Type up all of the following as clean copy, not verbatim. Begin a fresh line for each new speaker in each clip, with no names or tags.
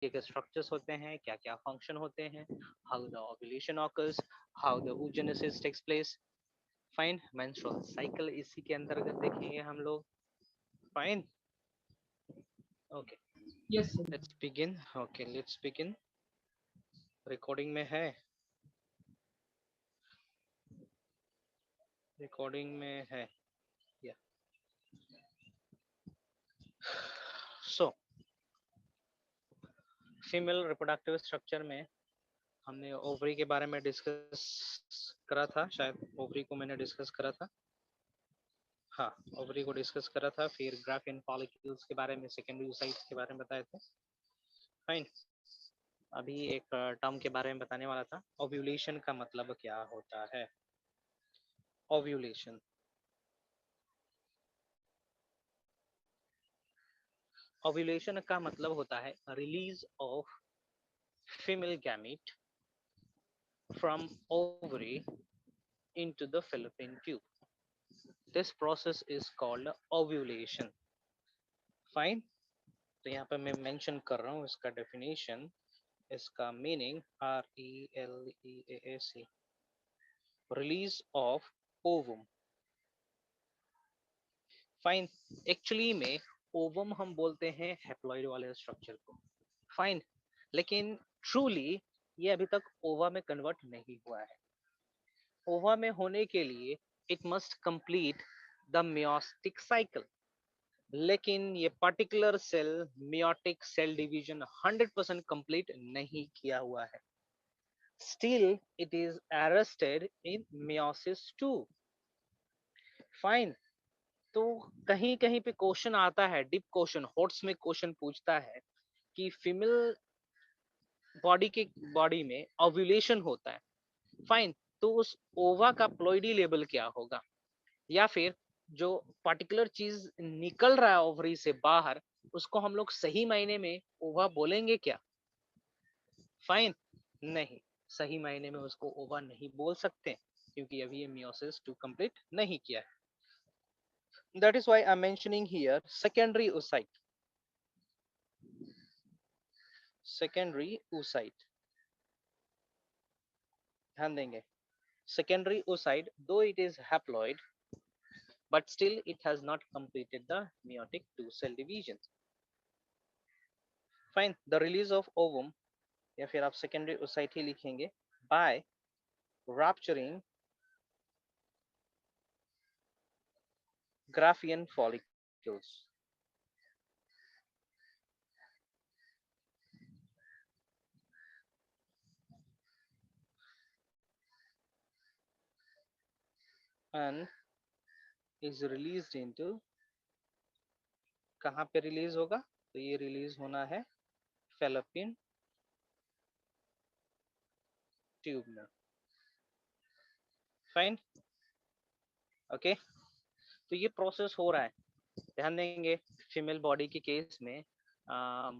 के स्ट्रक्चर्स होते हैं, क्या क्या फंक्शन होते हैं, how the ovulation occurs, how the oogenesis takes place. Fine, menstrual cycle इसी के अंतर्गत देखेंगे हम लोग। Fine, okay,
Yes, sir.
Let's begin. Okay, let's begin. Recording में है, रिकॉर्डिंग में है या सो फीमेल रिप्रोडक्टिव स्ट्रक्चर में हमने ओवरी के बारे में डिस्कस करा था, शायद ओवरी को मैंने डिस्कस करा था। हाँ, ओवरी को डिस्कस करा था, फिर ग्राफियन फॉलिक्यूल्स के बारे में, सेकेंडरी oocytes के बारे में बताए थे। फाइन, अभी एक टर्म के बारे में बताने वाला था, ओव्यूलेशन का मतलब क्या होता है। ओव्यूलेशन, ओव्यूलेशन का मतलब होता है release of female gamete from ovary into the fallopian tube. This process is called ovulation. Fine. तो यहाँ पे मैं मेंशन कर रहा हूँ इसका डेफिनेशन, इसका meaning RELEASE, release of ovum. Fine, actually में ओवम हम बोलते हैं हैप्लॉइड वाले स्ट्रक्चर को। फाइन, लेकिन ट्रूली ये अभी तक ओवा में कन्वर्ट नहीं हुआ है। ओवा में होने के लिए it must complete the meiotic cycle, लेकिन ये particular cell meiotic cell division 100% complete नहीं किया हुआ है। Still it is arrested in meiosis 2। Fine, तो कहीं कहीं पे क्वेश्चन आता है, डिप क्वेश्चन, हॉट्स में क्वेश्चन पूछता है कि फीमेल बॉडी में ओव्यूलेशन होता है। फाइन, तो उस ओवा का प्लॉइडी लेवल क्या होगा, या फिर जो पर्टिकुलर चीज निकल रहा है ओवरी से बाहर, उसको हम लोग सही मायने में ओवा बोलेंगे क्या। फाइन, नहीं, सही मायने में उसको ओवा नहीं बोल सकते, क्योंकि अभी ये मियोसिस 2 कंप्लीट नहीं किया है। That is why I am mentioning here secondary oocyte, secondary oocyte। ध्यान देंगे, secondary oocyte, though it is haploid, but still it has not completed the meiotic 2 cell division. Fine, the release of ovum, या फिर आप secondary oocyte ही लिखेंगे, by rupturing Graafian follicles. And is released into, कहाँ पे release होगा, तो ये release होना है fallopian ट्यूब में। फाइन, ओके, तो ये प्रोसेस हो रहा है। ध्यान देंगे, फीमेल बॉडी के केस में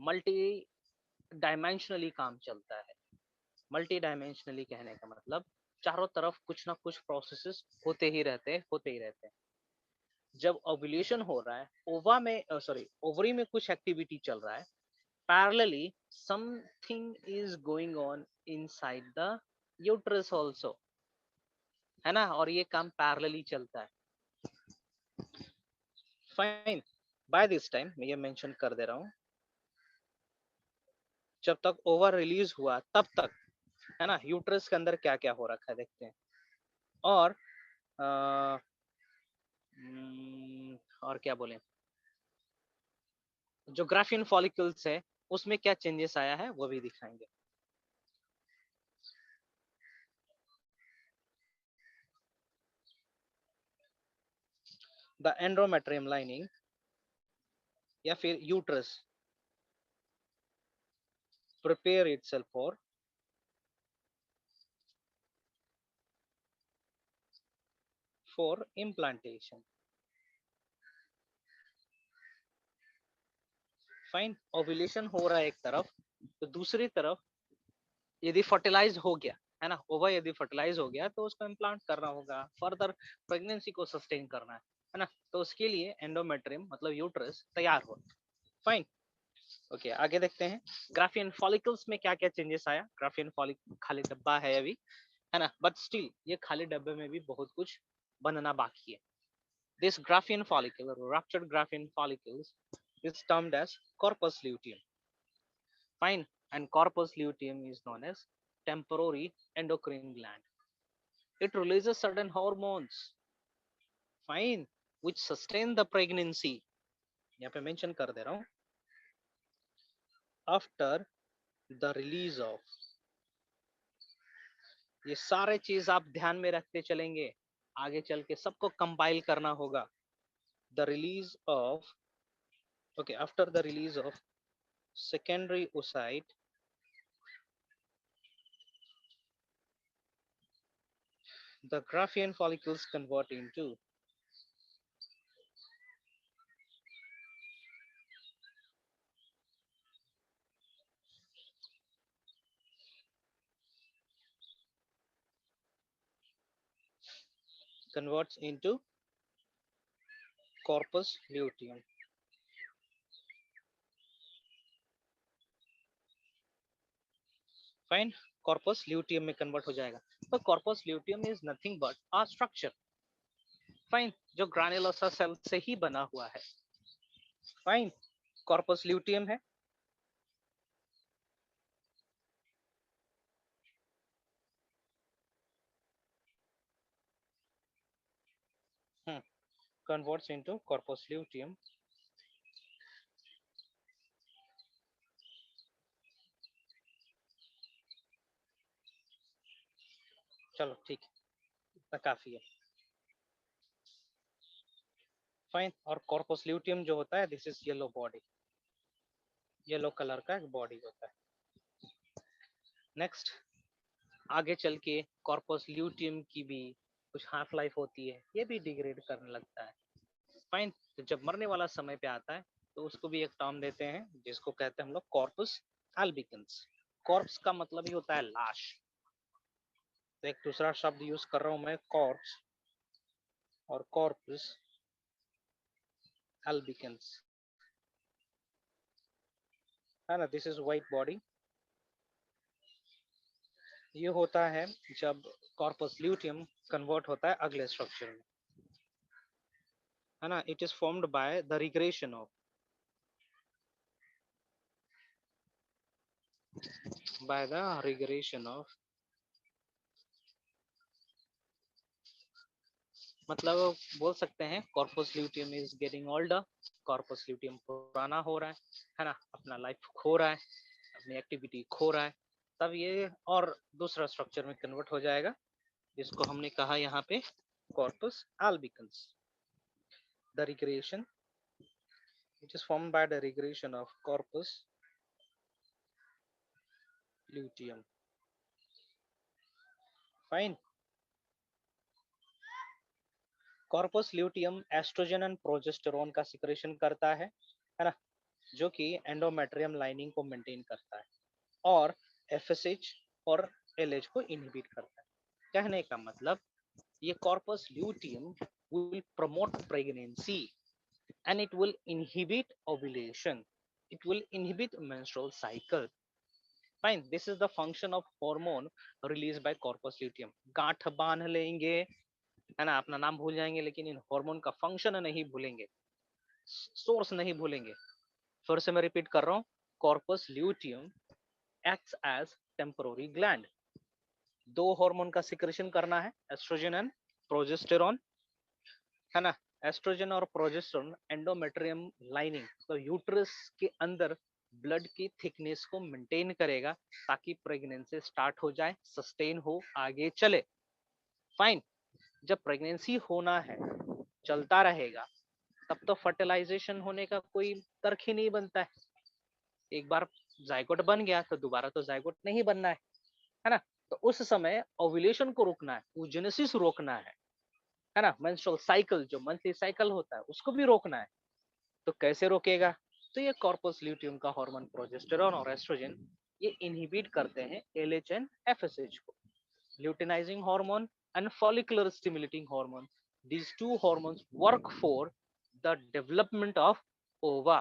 मल्टी डायमेंशनली काम चलता है। मल्टी डायमेंशनली कहने का मतलब चारों तरफ कुछ ना कुछ प्रोसेसेस होते ही रहते हैं। जब ओव्यूलेशन हो रहा है, ओवा में सॉरी ओवरी में कुछ एक्टिविटी चल रहा है, parallelly something is going on inside the uterus also, है ना, और ये काम पैरेलली चलता है। फाइन, बाय दिस टाइम मैं ये मेंशन कर दे रहा हूँ, जब तक ओवर रिलीज हुआ तब तक, है ना, यूट्रस के अंदर क्या क्या हो रखा है देखते हैं। और और क्या बोले, जो ग्राफियन फॉलिकल्स है उसमें क्या चेंजेस आया है वो भी दिखाएंगे। द एंडोमेट्रियम लाइनिंग या फिर uterus prepare itself for implantation. Fine, ovulation हो रहा है एक तरफ, तो दूसरी तरफ यदि फर्टिलाइज हो गया, है ना, ओवा यदि फर्टिलाइज हो गया तो उसको इम्प्लांट करना होगा, फर्दर प्रेगनेंसी को सस्टेन करना है ना, तो उसके लिए एंडोमेट्रियम मतलब यूट्रस तैयार हो। फाइन, ओके आगे देखते हैं ग्राफियन फॉलिकल्स में क्या क्या चेंजेस आया। ग्राफियन फॉलिकल खाली डब्बा है अभी, है ना, बट स्टिल ये खाली डब्बे में भी बहुत कुछ बनना बाकी है। दिस ग्राफियन फॉलिकल और ruptured Graafian follicles is termed as corpus luteum. Fine, and corpus luteum is known as temporary endocrine gland. It releases certain hormones, fine, which sustain the pregnancy। यहाँ पे मेंशन कर दे रहा हूँ, after the release of, ये सारे चीज आप ध्यान में रखते चलेंगे, आगे चल के सबको कंपाइल करना होगा। The release of, okay, after the release of secondary oocyte, the Graafian follicles convert into corpus luteum। Fine, corpus luteum में कन्वर्ट हो जाएगा। तो corpus luteum is nothing but a structure, fine, जो ग्रानुलोसा सेल से ही बना हुआ है। फाइन, कॉर्पस ल्यूटियम है। Converts into corpus luteum. चलो ठीक है, इतना काफी है। फाइन, और कॉर्पस ल्यूटियम जो होता है, this is yellow body, yellow colour का एक बॉडी होता है। नेक्स्ट, आगे चल के कॉर्पस ल्यूटियम की भी कुछ हाफ लाइफ होती है, ये भी डिग्रेड करने लगता है। फाइन, तो जब मरने वाला समय पे आता है तो उसको भी एक टर्म देते हैं जिसको कहते हैं हम लोग कॉर्पस अल्बिकन्स। कॉर्प्स का मतलब ही होता है लाश, तो एक दूसरा शब्द यूज कर रहा हूं मैं, कॉर्प्स और कॉर्पस अल्बिकन्स, है ना। दिस इज व्हाइट बॉडी, ये होता है जब कॉर्पस ल्यूटियम कन्वर्ट होता है अगले स्ट्रक्चर में, है ना। It is formed by the regression of, by the regression of, मतलब बोल सकते हैं corpus luteum is getting older, corpus luteum पुराना हो रहा है ना, अपना लाइफ खो रहा है, अपनी एक्टिविटी खो रहा है, तब ये और दूसरा स्ट्रक्चर में कन्वर्ट हो जाएगा जिसको हमने कहा यहाँ पे corpus albicans. The regression, it is formed by the regression of corpus luteum. Fine, corpus luteum estrogen and progesterone का सिक्रेशन करता है ना, जो कि एंडोमेट्रियम लाइनिंग को मेंटेन करता है और एफएसएच और एलएच को इनहिबिट करता है। कहने का मतलब ये corpus luteum will promote pregnancy and it will inhibit ovulation, it will inhibit menstrual cycle। fine, this is the function of hormone released by corpus luteum। गांठ बांध लेंगे, है ना, अपना नाम भूल जाएंगे लेकिन इन हार्मोन का फंक्शन नहीं भूलेंगे, सोर्स नहीं भूलेंगे। फिर से मैं रिपीट कर रहा हूँ, corpus luteum acts as temporary gland. दो हार्मोन का सिक्रेशन करना है, एस्ट्रोजन एंड प्रोजेस्टेरोन, है ना। एस्ट्रोजन और प्रोजेस्टेरोन एंडोमेट्रियम लाइनिंग, तो यूट्रस के अंदर ब्लड की थिकनेस को मेंटेन करेगा ताकि प्रेगनेंसी स्टार्ट हो जाए, सस्टेन हो, आगे चले। फाइन, जब प्रेगनेंसी होना है, चलता रहेगा, तब तो फर्टिलाइजेशन होने का कोई तर्क ही नहीं बनता है। एक बार जायगोट बन गया तो दोबारा तो जायगोट नहीं बनना है ना। तो उस समय ओव्यूलेशन को रोकना है, oogenesis रोकना है ना। मेंस्ट्रुअल साइकिल जो मंथली साइकिल होता है उसको भी रोकना है, तो कैसे रोकेगा? तो ये कॉर्पस ल्यूटियम का हार्मोन प्रोजेस्टेरोन और एस्ट्रोजन ये इनहिबिट करते हैं एलएच एंड एफएसएच को। Luteinizing hormone and follicular stimulating hormone, these two hormones work for the development of ova।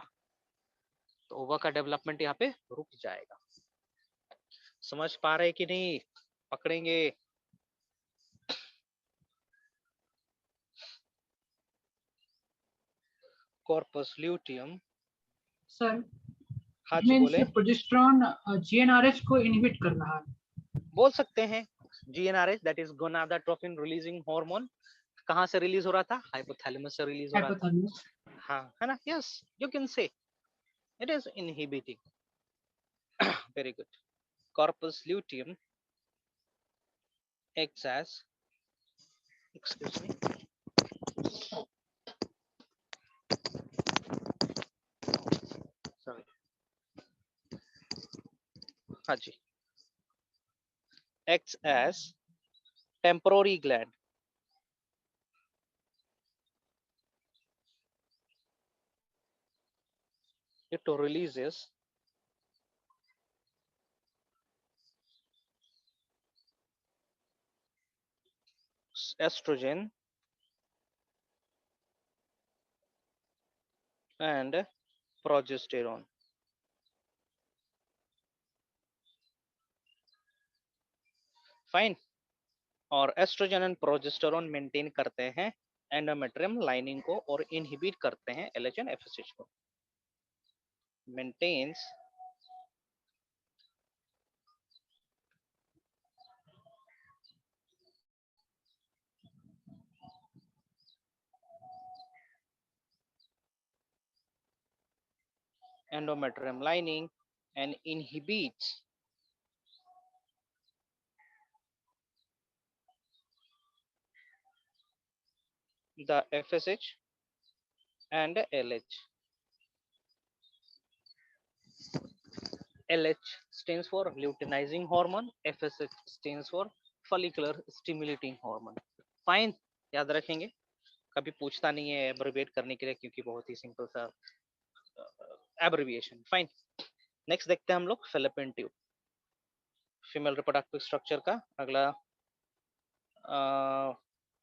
तो ओवा का डेवलपमेंट यहाँ पे रुक जाएगा। समझ पा रहे कि नहीं? पकड़ेंगे। Corpus luteum.
सर
हाँ जी
मींस
बोले।
प्रोजेस्टेरॉन जीएनआरएच को इनहिबिट कर रहा है।
बोल सकते हैं। GnRH that is gonadotropin releasing hormone कहाँ से रिलीज हो रहा था? हाइपोथैलेमस से रिलीज हो रहा था।
हाइपोथैलेमस।
हाँ है ना? Yes you can say it is inhibiting. Very good. Corpus luteum acts as, excuse me, sorry, हाँ जी, acts as temporary gland. It releases estrogen and progesterone. Fine. और एस्ट्रोजन एंड प्रोजेस्टेरोन मेंटेन करते हैं endometrium lining को और inhibit करते हैं LH and FSH को। Maintains endometrium lining and inhibits the FSH and LH. LH stands for luteinizing hormone, FSH stands for follicular stimulating hormone. Fine, याद रखेंगे। कभी पूछता नहीं है एब्रिविएट करने के लिए क्योंकि बहुत ही सिंपल सा एब्रिविएशन। फाइन। नेक्स्ट देखते हैं हम लोग fallopian tube. Female reproductive structure का अगला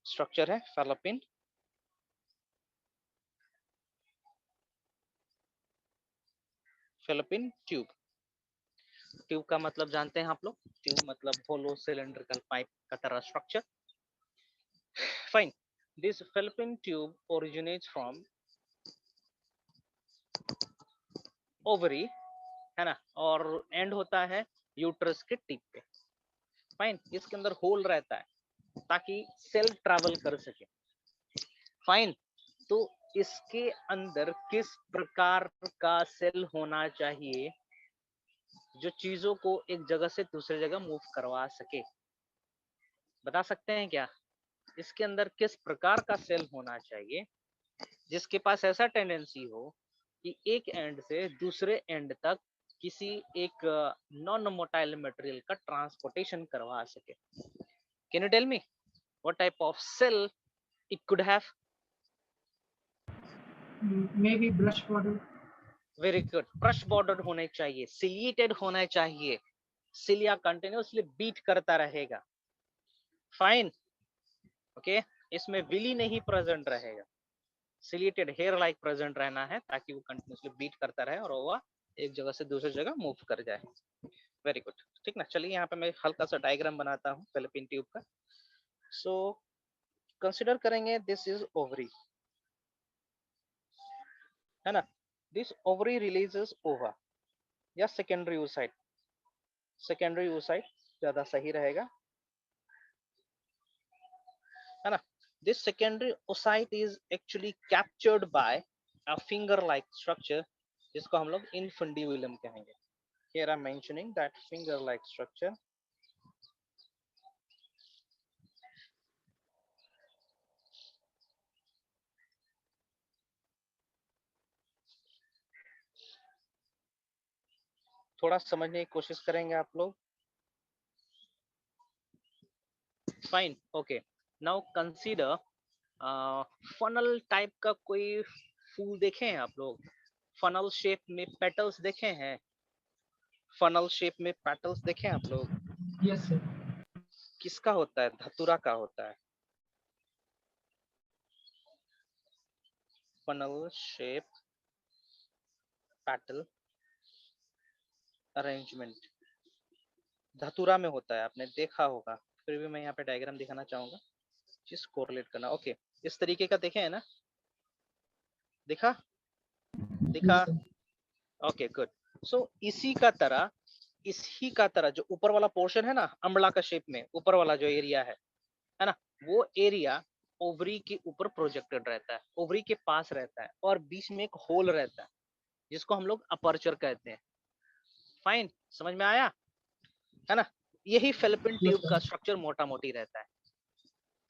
स्ट्रक्चर है फेलोपियन ट्यूब। ट्यूब का मतलब जानते हैं आप लोग? ट्यूब मतलब होलो सिलेंड्रिकल पाइप का तरह structure. Fine. This fallopian tube originates from ovary, है ना, और एंड होता है यूट्रस के टिप पे। फाइन। इसके अंदर होल रहता है ताकि सेल ट्रैवल कर सके। फाइन। तो इसके अंदर किस प्रकार का सेल होना चाहिए जो चीजों को एक जगह से दूसरे जगह मूव करवा सके? बता सकते हैं क्या? इसके अंदर किस प्रकार का सेल होना चाहिए जिसके पास ऐसा टेंडेंसी हो कि एक एंड से दूसरे एंड तक किसी एक नॉन मोटाइल मटेरियल का ट्रांसपोर्टेशन करवा सके? Can you tell me what type of cell it could have?
Maybe brush border.
Very good. Brush border होने चाहिए, सिलिएटेड होना चाहिए। सिलिया कंटिन्यूअसली बीट करता रहेगा। फाइन। ओके। इसमें विली नहीं प्रेजेंट रहेगा, सिलिएटेड हेयर लाइक प्रेजेंट रहना है ताकि वो कंटिन्यूअसली बीट करता रहे और वो एक जगह से दूसरी जगह मूव कर जाए। Very good. ठीक ना? चलिए यहाँ पे मैं हल्का सा डायग्राम बनाता हूँ फेलोपियन ट्यूब का। सो कंसिडर करेंगे दिस इज ओवरी, है ना। दिस ओवरी रिलीजेस ओवा या सेकेंडरी oocyte। सेकेंडरी oocyte ज्यादा सही रहेगा, है ना। This secondary oocyte is actually captured by a finger like structure जिसको हम लोग इनफंडिबुलम कहेंगे। Here I'm mentioning that finger-like structure. थोड़ा समझने की कोशिश करेंगे आप लोग। Fine. Okay. Now consider funnel type का कोई फूल देखे हैं आप लोग? फनल शेप में पेटल्स देखे हैं? फनल शेप में पेटल्स देखे हैं आप लोग?
Yes sir.
किसका होता है? धतूरा का होता है। फनल शेप पेटल अरेंजमेंट धतूरा में होता है, आपने देखा होगा, फिर भी मैं यहाँ पे डायग्राम दिखाना चाहूंगा, जिस कोरिलेट करना। ओके, इस तरीके का देखे है ना, दिखा दिखा?
Yes, sir.
Okay good. So इसी का तरह जो ऊपर वाला पोर्शन है ना, अम्बला का शेप में ऊपर वाला जो एरिया है ना, वो एरिया ओवरी के ऊपर प्रोजेक्टेड रहता है, ओवरी के पास रहता है, और बीच में एक होल रहता है जिसको हम लोग अपर्चर कहते हैं। फाइन, समझ में आया है ना? यही फेलोपियन
Yes,
ट्यूब
sir.
का स्ट्रक्चर मोटा मोटी रहता है।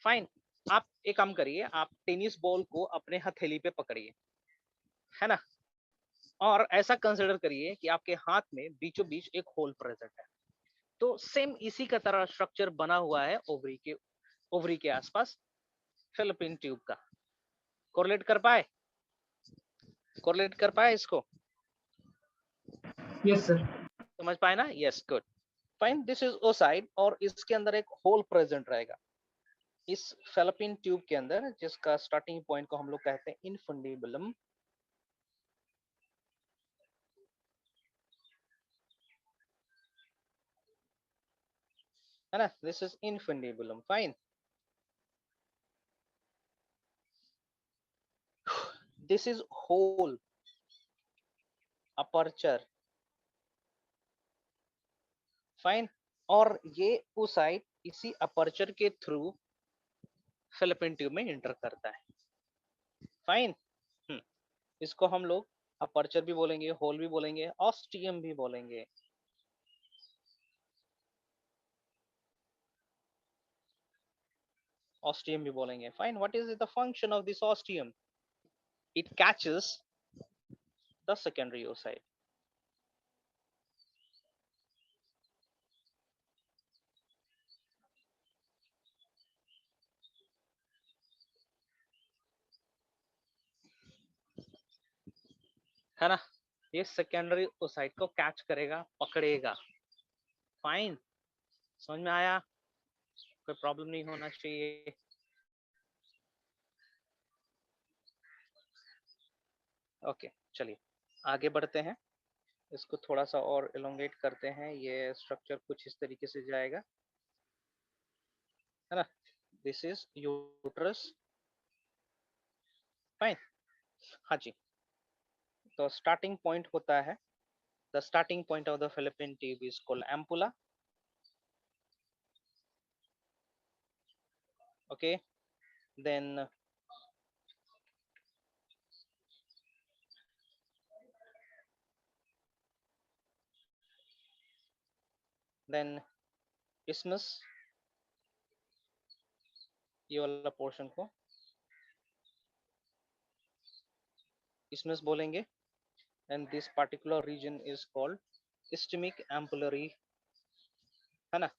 फाइन, आप एक काम करिए, आप टेनिस बॉल को अपने हथेली पे पकड़िए, है ना, और ऐसा कंसिडर करिए कि आपके हाथ में बीचों बीच एक होल प्रेजेंट है। तो सेम इसी का तरह स्ट्रक्चर बना हुआ है ओवरी के आसपास फेलोपियन ट्यूब का। कोरिलेट कर पाए? कोरिलेट कर पाए इसको?
Yes, sir.
समझ पाए ना? Yes, good. Fine, this is oocyte, और इसके अंदर एक होल प्रेजेंट रहेगा इस फेलोपियन ट्यूब के अंदर, जिसका स्टार्टिंग पॉइंट को हम लोग कहते हैं इनफंडिबुलम। है ना, this is infundibulum. Fine, this is whole aperture. Fine, और ये ओसाइड इसी अपर्चर के थ्रू फेलोपियन ट्यूब में इंटर करता है। फाइन, इसको हम लोग अपर्चर भी बोलेंगे, होल भी बोलेंगे, ऑस्टियम भी बोलेंगे। ऑस्टियम भी बोलेंगे। Fine, what is the function of this ostium? It catches the secondary oocyte. है ना, ये सेकेंडरी ओसाइड को कैच करेगा, पकड़ेगा। फाइन, समझ में आया? कोई प्रॉब्लम नहीं होना चाहिए। ओके, चलिए आगे बढ़ते हैं, इसको थोड़ा सा और एलोंगेट करते हैं। ये स्ट्रक्चर कुछ इस तरीके से जाएगा, है ना। This is uterus. फाइन, हाँ जी। तो स्टार्टिंग पॉइंट होता है, the starting point of the fallopian tube is called ampulla. Okay, then isthmus, ये वाला पोर्शन को isthmus बोलेंगे, and this particular region is called isthmic ampullary, है ना,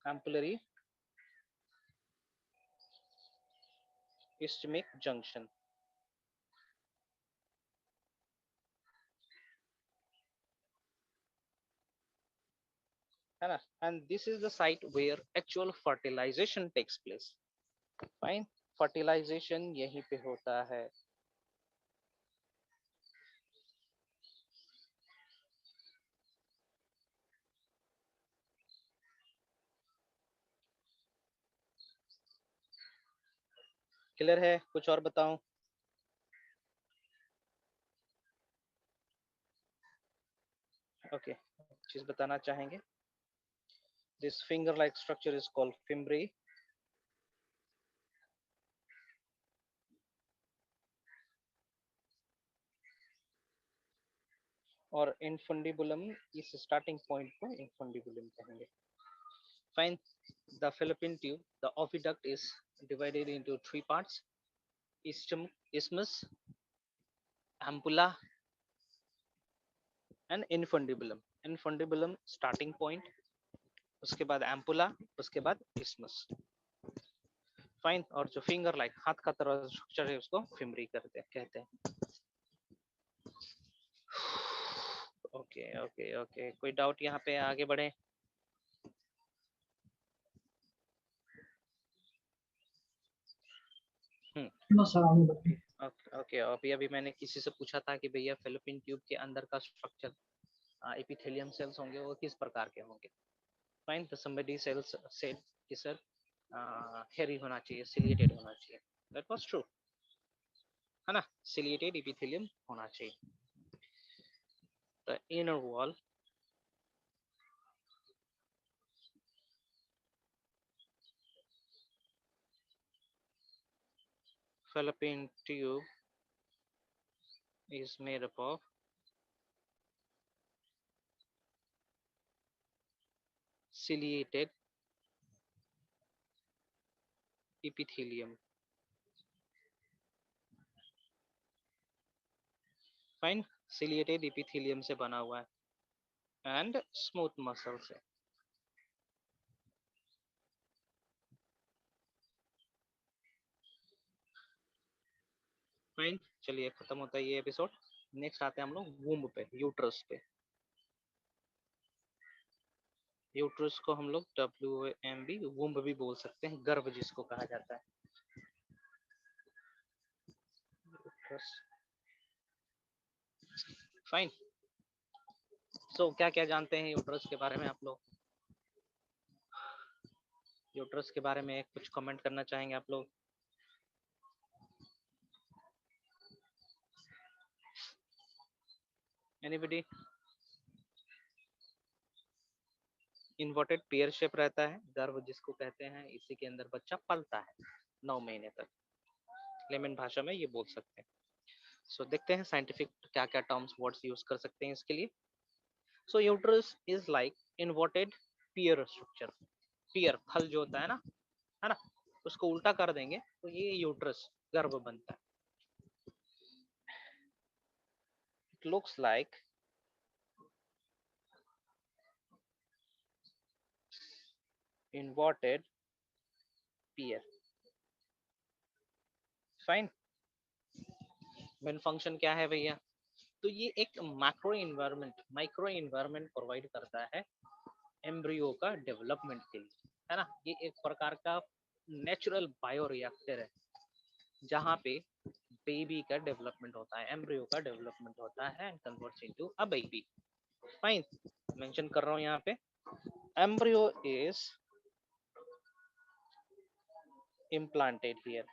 ampullary isthmic junction, है ना, and this is the site where actual fertilization takes place. Fine, fertilization यहीं पे होता है। क्लियर है? कुछ और बताऊं? ओके, चीज बताना चाहेंगे, this finger like structure is called fimbriae, और इनफंडिबुलम, इस स्टार्टिंग पॉइंट को इनफंडिबुलम कहेंगे। Fine, the fallopian tube, the oviduct is divided into three parts: isthmus, ampulla, and infundibulum. Infundibulum starting point, उसके बाद ampulla, उसके बाद isthmus. फाइन, और जो फिंगर लाइक हाथ का तरह स्ट्रक्चर है उसको फिमरी कहते हैं। ओके ओके ओके, कोई डाउट यहाँ पे? आगे बढ़े।
No, sir. आगे बढ़िए।
ओके, अभी मैंने किसी से पूछा था कि भैया फेलोपियन ट्यूब के अंदर का स्ट्रक्चर एपिथेलियम सेल्स होंगे वो किस प्रकार के होंगे. फाइन. तो somebody cells said कि सर हेयरी होना चाहिए, सिलिएटेड होना चाहिए. दैट वाज ट्रू, है ना. सिलिएटेड एपिथेलियम होना चाहिए. The inner wall fallopian tube is made up of ciliated epithelium. Fine. Ciliated epithelium से बना हुआ है एंड स्मूथ मसल से. फाइन. चलिए खत्म होता है ये एपिसोड. नेक्स्ट आते हैं हम लोग वूम्ब पे, यूट्रस पे. यूट्रस को हम लोग WMB वूम्ब भी बोल सकते हैं, गर्भ जिसको कहा जाता है. यूट्रस. फाइन. सो क्या क्या जानते हैं यूट्रस के बारे में आप लोग? यूट्रस के बारे में कुछ कमेंट करना चाहेंगे आप लोग? एनीबॉडी? इन्वर्टेड पेयर शेप रहता है गर्भ जिसको कहते हैं, इसी के अंदर बच्चा पलता है 9 महीने तक. लेमन भाषा में ये बोल सकते हैं. सो देखते हैं साइंटिफिक क्या क्या टर्म्स वर्ड्स यूज कर सकते हैं इसके लिए. So uterus is like inverted pear structure. Pear फल जो होता है ना, उसको उल्टा कर देंगे तो ये यूट्रस गर्भ बनता है. It looks like inverted pear. Fine. Main function क्या है भैया? तो ये एक माइक्रो इन्वायरमेंट प्रोवाइड करता है एम्ब्रियो का डेवलपमेंट के लिए, है ना. ये एक प्रकार का नेचुरल बायोरिएक्टर है जहाँ पे बेबी का डेवलपमेंट होता है, एम्ब्रियो का डेवलपमेंट होता है and converts into a baby. Fine. Mention कर रहा हूँ यहाँ पे, एम्ब्रियो इज implanted here.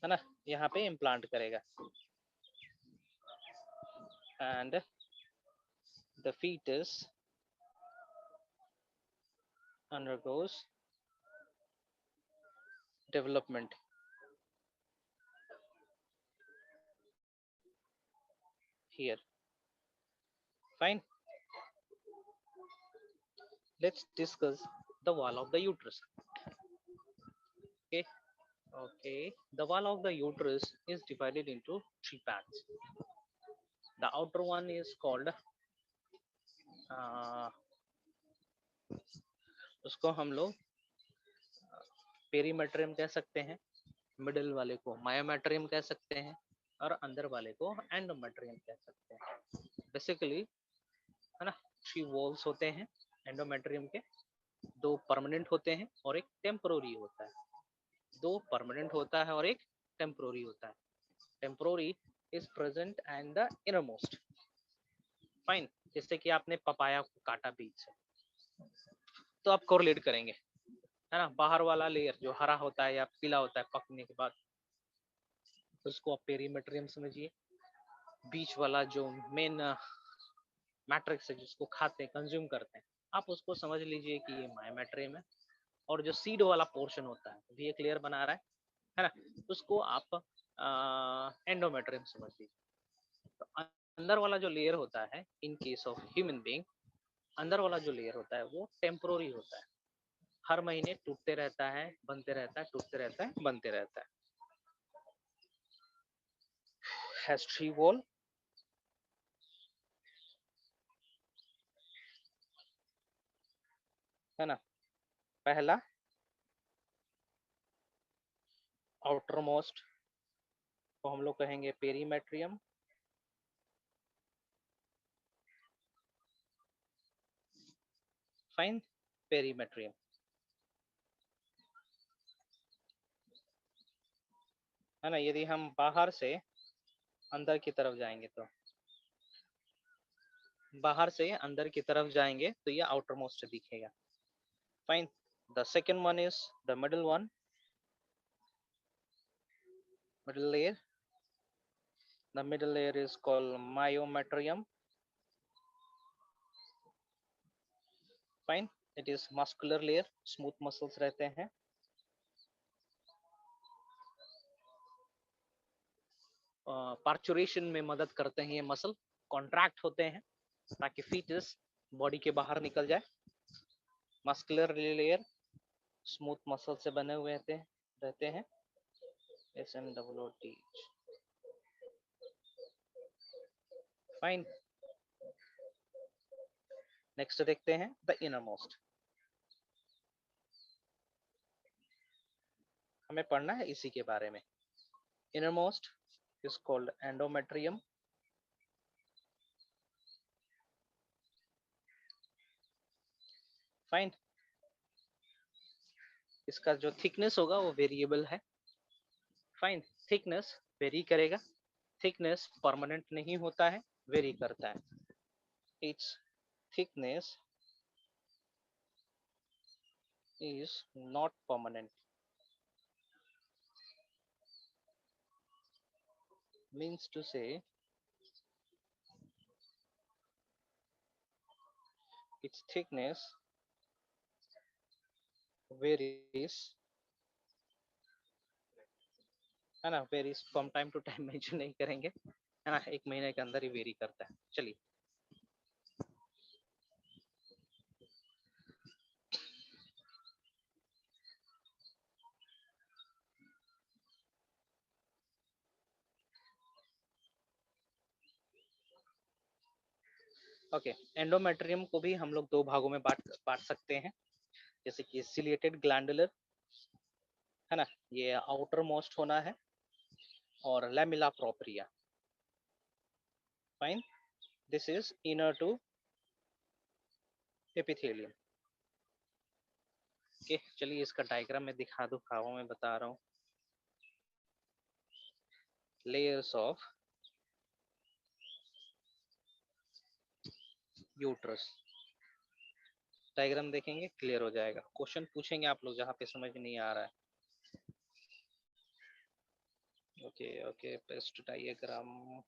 है ना, यहाँ पे इम्प्लांट करेगा and the fetus undergoes development here. Fine. Let's discuss the wall of the uterus. Okay. The wall of the uterus is divided into 3 parts. The outer one is called उसको हम लोग perimetrium कह सकते हैं, middle वाले को myometrium कह सकते हैं और अंदर वाले को एंडोमेट्रियम कह सकते हैं. बेसिकली, है ना, 3 वॉल्स होते हैं एंडोमेट्रियम के. 2 परमानेंट होते हैं और एक टेम्पोररी होता है. 2 परमानेंट होता है और एक टेम्पोररी होता है. Temporary is present and the innermost. Fine. जैसे कि आपने पपाया को काटा बीच से, तो आप कोरिलेट करेंगे, है ना. बाहर वाला लेयर जो हरा होता है या पीला होता है पकने के बाद, उसको आप पेरीमेट्रियम समझिए. बीच वाला जो मेन मैट्रिक्स है जिसको खाते हैं, कंज्यूम करते हैं, आप उसको समझ लीजिए कि ये मायोमेट्रियम है. और जो सीड वाला पोर्शन होता है, ये क्लियर बना रहा है ना, उसको आप एंडोमेट्रियम समझ लीजिए. तो अंदर वाला जो लेयर होता है, in case of human being, अंदर वाला जो लेयर होता है वो टेम्पोररी होता है. हर महीने टूटते रहता है, बनते रहता है, टूटते रहता है, बनते रहता है. Has 3 wall. है ना. पहला आउटर मोस्ट को हम लोग कहेंगे पेरीमेट्रियम. फाइन. पेरीमेट्रियम, है ना. यदि हम बाहर से अंदर की तरफ जाएंगे तो, बाहर से अंदर की तरफ जाएंगे तो ये आउटर मोस्ट दिखेगा। Fine. The second one is the middle one, middle layer. The middle layer is called myometrium. Fine. It is muscular layer, smooth muscles रहते हैं। पार्चुरेशन में मदद करते हैं ये मसल, कॉन्ट्रैक्ट होते हैं ताकि फीटस बॉडी के बाहर निकल जाए। मस्कुलर लेयर स्मूथ मसल से बने हुए रहते हैं। SMWT। फाइन। नेक्स्ट देखते हैं द इनर मोस्ट। हमें पढ़ना है इसी के बारे में। Inner most is called endometrium. Fine. इसका जो थिकनेस होगा वो वेरिएबल है। फाइन। थिकनेस वेरी करेगा, थिकनेस परमानेंट नहीं होता है, वेरी करता है। It's thickness is not permanent, means to say its thickness varies, है ना, varies from time to time mention नहीं करेंगे, है ना, एक महीने के अंदर ही वेरी करता है। चलिए ओके। एंडोमेट्रियम को भी हम लोग दो भागों में बांट सकते हैं, जैसे कि सिलिएटेड ग्लैंडुलर, है ना, ये आउटर मोस्ट होना है, और lamella propria. Fine. This is inner to epithelium. Okay, चलिए इसका डायग्राम में दिखा दूं, खाओ मैं बता रहा हूँ। Layers of uterus. डायग्राम देखेंगे क्लियर हो जाएगा। क्वेश्चन पूछेंगे आप लोग जहाँ पे समझ नहीं आ रहा है। Okay okay, paste diagram.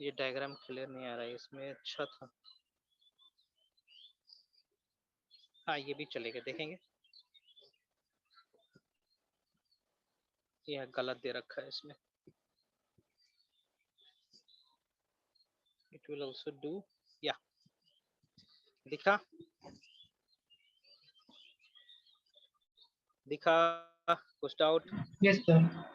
ये डायग्राम क्लियर नहीं आ रहा है इसमें। अच्छा था, हाँ ये भी चलेगा, देखेंगे। ये गलत दे रखा है इसमें। इट विल आल्सो डू, या दिखा दिखा कुछ डाउट?
Yes sir.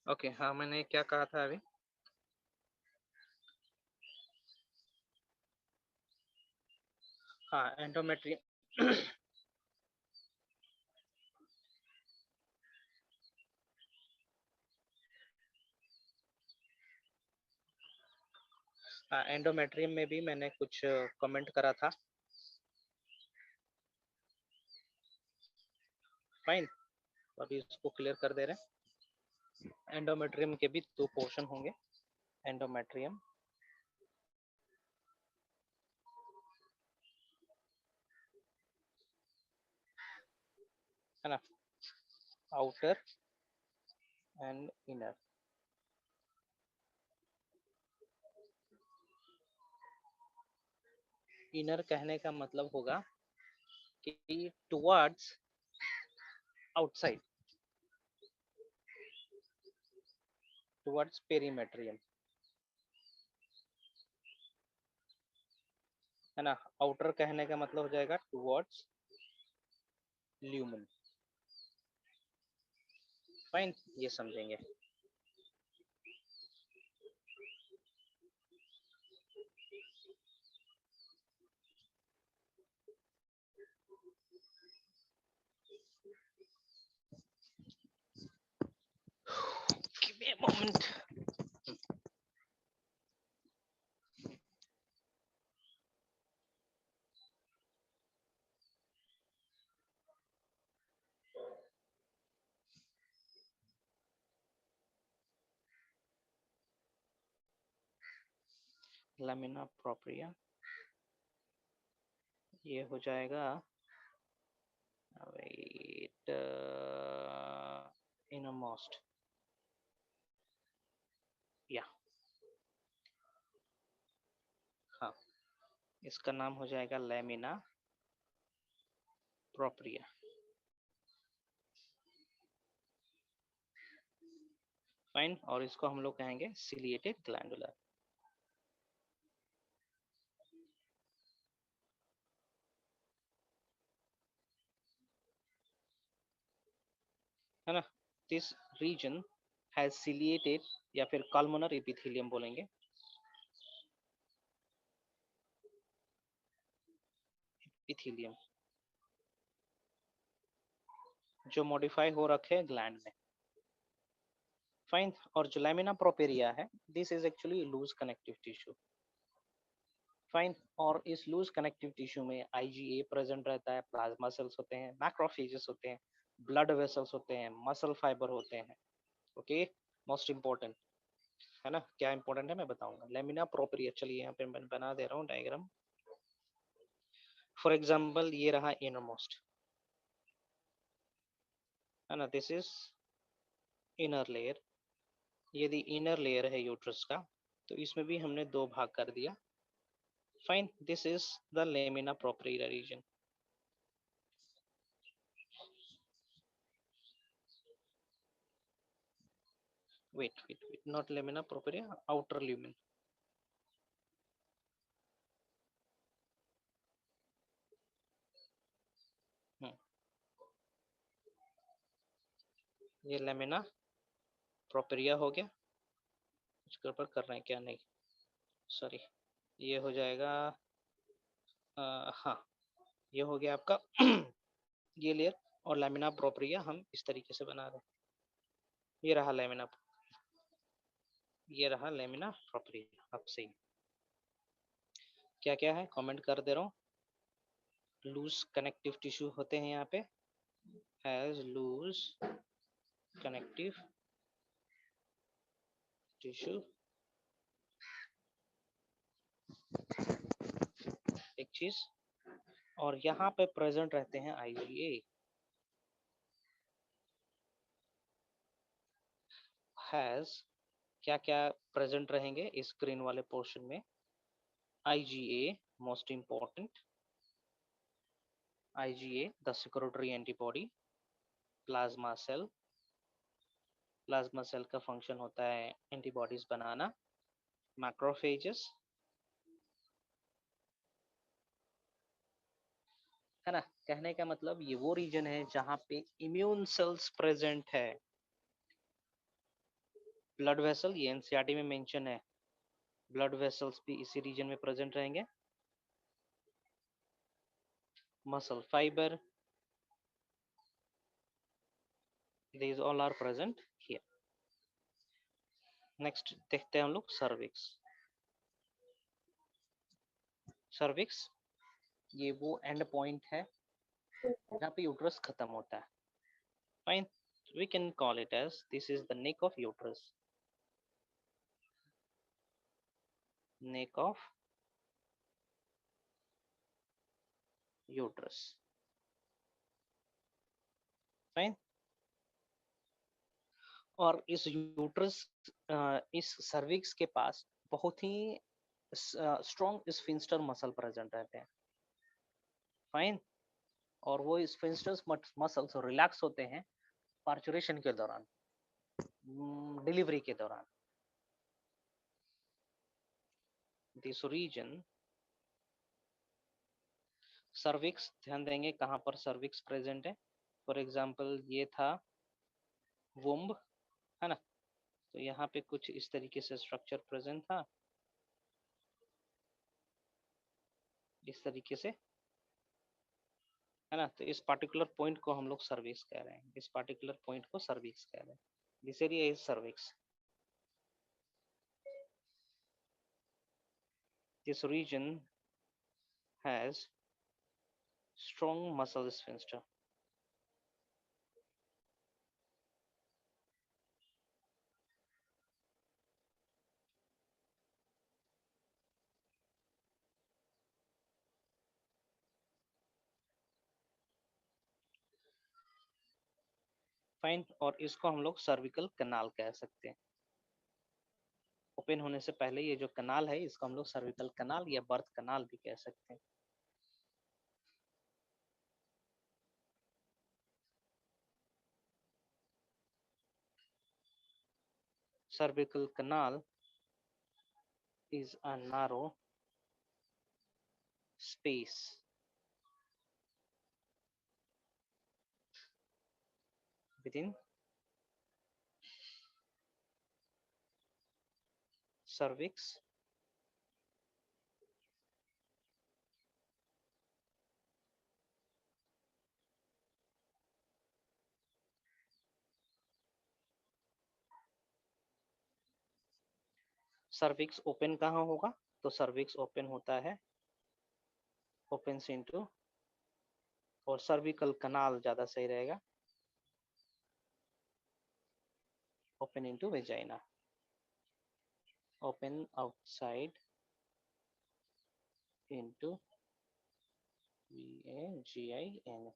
ओके हाँ, मैंने क्या कहा था अभी? हाँ, एंडोमेट्रियम हाँ, एंडोमेट्रियम में भी मैंने कुछ कमेंट करा था। फाइन, अभी इसको क्लियर कर दे रहे हैं। एंडोमेट्रियम के भी दो पोर्शन होंगे। एंडोमेट्रियम, है ना, आउटर एंड इनर। इनर कहने का मतलब होगा कि टुवर्ड्स आउटसाइड टुवर्ड्स पेरीमेट्रियम, है ना। आउटर कहने का मतलब हो जाएगा टुवर्ड्स ल्यूमन। फाइन, ये समझेंगे। Give me a moment. Lamina propria, ये हो जाएगा वेट इनरमोस्ट, या हाँ, इसका नाम हो जाएगा लैमिना प्रोप्रिया। फाइन, और इसको हम लोग कहेंगे सिलिएटेड ग्लैंडुला। है ना। दिस रीजन हैज सिलिएटेड या फिर कॉलमनर एपिथेलियम बोलेंगे, एपिथेलियम जो मॉडिफाई हो रखे हैं ग्लैंड में। फाइन, और जो लैमिना प्रोपेरिया है, this is actually loose connective tissue. Fine, और इस लूज कनेक्टिव टिश्यू में आईजीए प्रेजेंट रहता है, प्लाज्मा सेल्स होते हैं, मैक्रोफेजेस होते हैं, ब्लड वेसल्स होते हैं, मसल फाइबर होते हैं। ओके, मोस्ट इंपॉर्टेंट है ना। क्या इंपॉर्टेंट है मैं बताऊंगा। लेमिना प्रोपेरिया, चलिए यहाँ पे मैं बना दे रहा हूँ डायग्राम। फॉर एग्जांपल ये रहा इनरमोस्ट, है ना। This is inner layer. यदि इनर लेयर है यूट्रस का, तो इसमें भी हमने दो भाग कर दिया। Fine, this is the lamina propria region. wait, not lamina propria, outer lumen। ये लेमिना प्रोपेरिया हो गया। कुछ गड़बड़ कर रहे हैं क्या? नहीं, सॉरी। ये हो जाएगा हाँ, ये हो गया आपका ये लेयर। और लेमिना प्रोपेरिया हम इस तरीके से बना रहे हैं। ये रहा लेमिना, ये रहा लेमिना प्रोपेरिया। अब सही क्या क्या है कमेंट कर दे रहा हूँ। लूज कनेक्टिव टिश्यू होते हैं यहाँ पे, हैज लूज कनेक्टिव टिश्यू। एक चीज, और यहाँ पे प्रेजेंट रहते हैं आईजीए। हैज क्या क्या प्रेजेंट रहेंगे इस ग्रीन वाले पोर्शन में? IgA most important, IgA the secretory antibody, plasma cell. Plasma cell का फंक्शन होता है एंटीबॉडीज बनाना, मैक्रोफेजेस, है ना। कहने का मतलब ये वो रीजन है जहां पे इम्यून सेल्स प्रेजेंट है। ब्लड वेसल, ये एनसीईआरटी में मेंशन है, ब्लड वेसल्स भी इसी रीजन में प्रेजेंट रहेंगे। Muscle fibre, these all are present here। Next देखते हैं हम लोग सर्विक्स। सर्विक्स ये वो एंड पॉइंट है जहाँ पे यूट्रस खत्म होता है। Fine, we can call it as this is the neck of uterus, neck of uterus। Fine, और इस यूट्रस, इस सर्विक्स के पास बहुत ही स्ट्रॉन्ग स्फिंक्टर मसल प्रेजेंट रहते हैं। फाइन, और वो स्फिंक्टर्स मसल्स रिलैक्स होते हैं पार्चुरेशन के दौरान, डिलीवरी के दौरान। दिस रीजन सर्विक्स, ध्यान देंगे कहाँ पर सर्विक्स प्रेजेंट है। फॉर एग्जांपल ये था वुम्ब, है ना, तो यहाँ पे कुछ इस तरीके से स्ट्रक्चर प्रेजेंट था, इस तरीके से, है ना। तो इस पार्टिकुलर पॉइंट को हम लोग सर्विक्स कह रहे हैं, इस पार्टिकुलर पॉइंट को सर्विक्स कह रहे हैं। This area is cervix. This region has strong muscle sphincter. Fine, और इसको हम लोग सर्विकल कनाल कह सकते हैं। ओपन होने से पहले ये जो कनाल है इसको हम लोग सर्विकल कनाल या बर्थ कनाल भी कह सकते हैं। cervical canal is a narrow space within cervix cervix open कहाँ होगा, तो सर्विक्स ओपन होता है, ओपन इनटू, और सर्विकल कनाल ज्यादा सही रहेगा, open into vagina, open outside into VAGIN,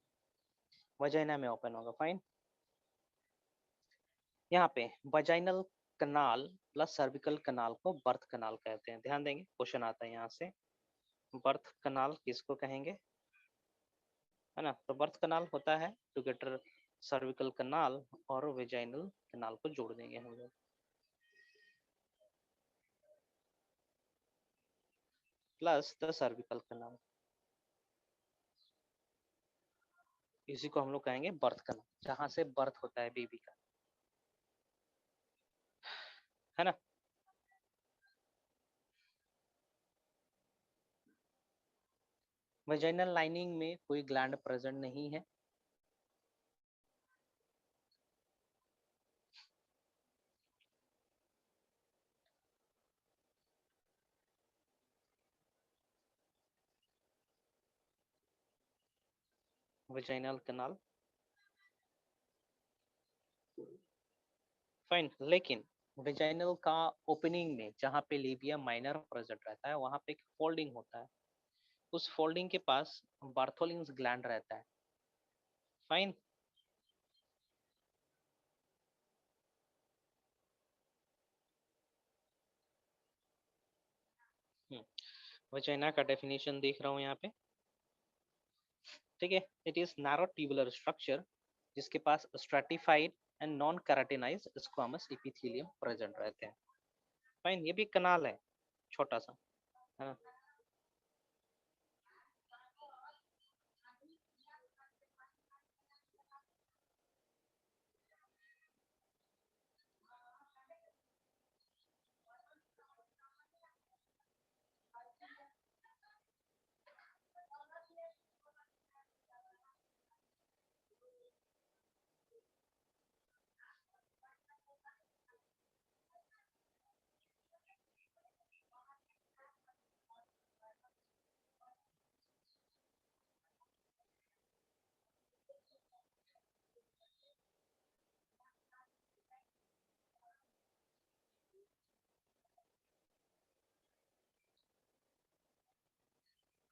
vagina में ओपन होगा। फाइन, यहाँ पे वजाइनल कनाल प्लस सर्विकल कनाल को बर्थ कनाल कहते हैं। ध्यान देंगे क्वेश्चन आता है यहाँ से, बर्थ कनाल किसको कहेंगे, है ना। तो बर्थ कनाल होता है टुगेदर सर्विकल कनाल और वेजाइनल कनाल को जोड़ देंगे हम लोग, प्लस द सर्विकल कनाल, इसी को हम लोग कहेंगे बर्थ कनाल, जहां से बर्थ होता है बेबी का, है ना। वेजाइनल लाइनिंग में कोई ग्लैंड प्रेजेंट नहीं है, वेजाइनल कनाल। फाइन, लेकिन वेजाइनल का ओपनिंग में जहाँ पे लेबिया माइनर प्रेजेंट रहता है वहां पे एक फोल्डिंग होता है, उस फोल्डिंग के पास बार्थोलिन्स ग्लैंड रहता है। फाइन, वजाइना का डेफिनेशन देख रहा हूँ यहाँ पे, ठीक है। It is narrow tubular structure जिसके पास stratified and non keratinized squamous epithelium present रहते हैं। फाइन, ये भी कनाल है छोटा सा, है ना।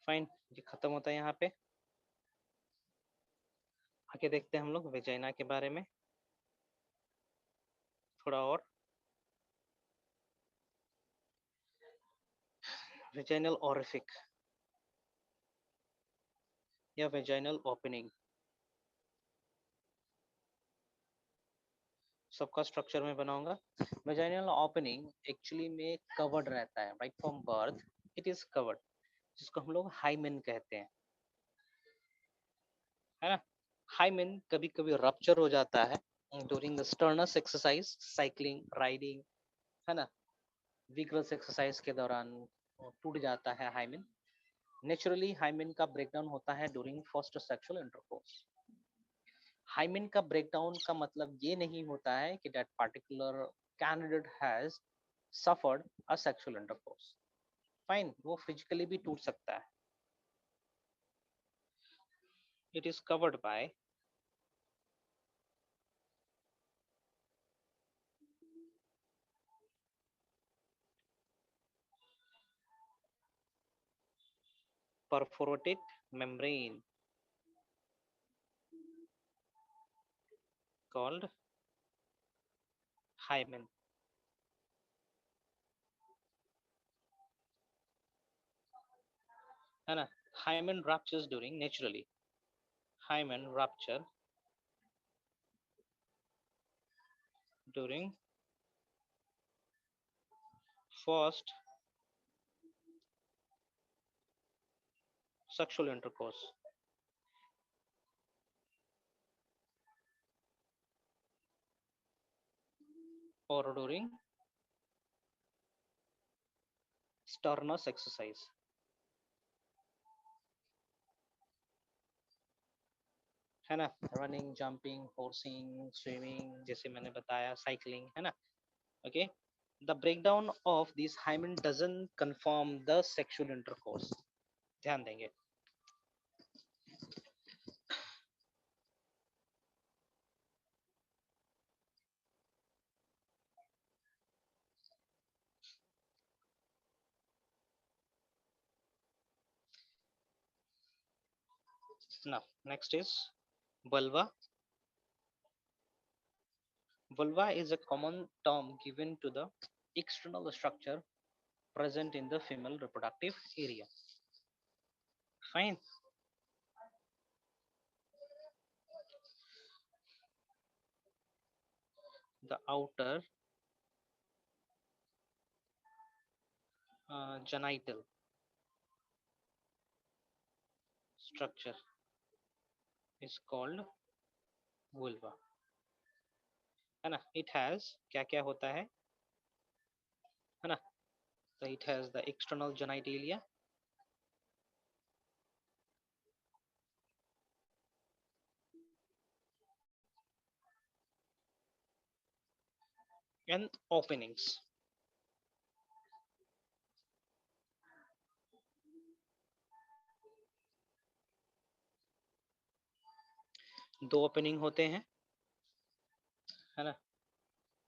फाइन, ये खत्म होता है यहाँ पे। आगे देखते हैं हम लोग वेजाइना के बारे में थोड़ा और। वेजाइनल ओरिफिक, या वेजाइनल ओपनिंग, सबका स्ट्रक्चर में बनाऊंगा। वेजाइनल ओपनिंग एक्चुअली में कवर्ड रहता है, right from birth it is covered, जिसको हम लोग हाइमेन कहते हैं, है ना। हाइमेन कभी कभी रप्चर हो जाता है during the Stearns exercise, cycling, riding, है ना, विग्रस एक्सरसाइज के दौरान टूट जाता है हाइमेन। नेचुरली हाइमेन का ब्रेकडाउन होता है during first sexual intercourse. Hymen का ब्रेकडाउन का मतलब ये नहीं होता है कि that particular candidate has suffered a sexual intercourse, fine, वो फिजिकली भी टूट सकता है। It is covered by perforated membrane called hymen, है ना। hymen ruptures during naturally, hymen rupture during first sexual intercourse or during sternus exercise, है ना। Running, jumping, होर्सिंग, swimming, जैसे मैंने बताया, साइकिलिंग, है ना। Okay, the breakdown of this hymen doesn't confirm the sexual intercourse, ध्यान देंगे। Now next is vulva. Vulva is a common term given to the external structure present in the female reproductive area, fine. The outer genital structure is called vulva, है ना। it has क्या क्या होता है ना। so it has the external genitalia, and openings, दो opening होते हैं, है ना,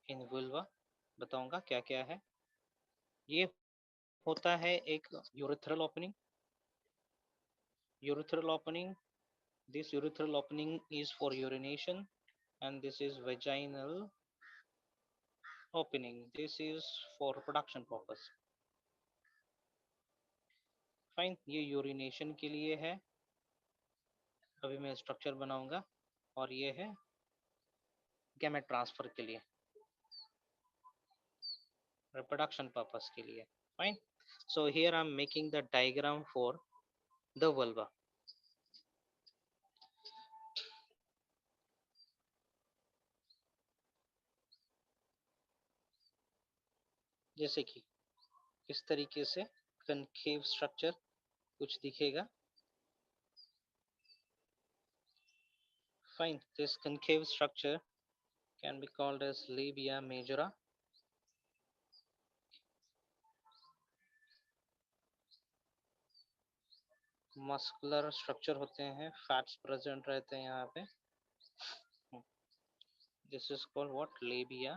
इन vulva। बताऊंगा क्या क्या है। ये होता है एक urethral opening, urethral opening, this urethral opening is for urination, and this is vaginal opening, this is for reproduction purpose, fine. ये यूरिनेशन के लिए है, अभी मैं स्ट्रक्चर बनाऊंगा, और ये है गैमेट ट्रांसफर के लिए, reproduction purpose के लिए, fine. so here I'm making the diagram for the vulva। जैसे कि इस तरीके से कनकेव स्ट्रक्चर कुछ दिखेगा, fine। this concave structure can be called as labia majora, muscular structure होते हैं, फैट्स प्रेजेंट रहते हैं यहाँ पे, this is called what, labia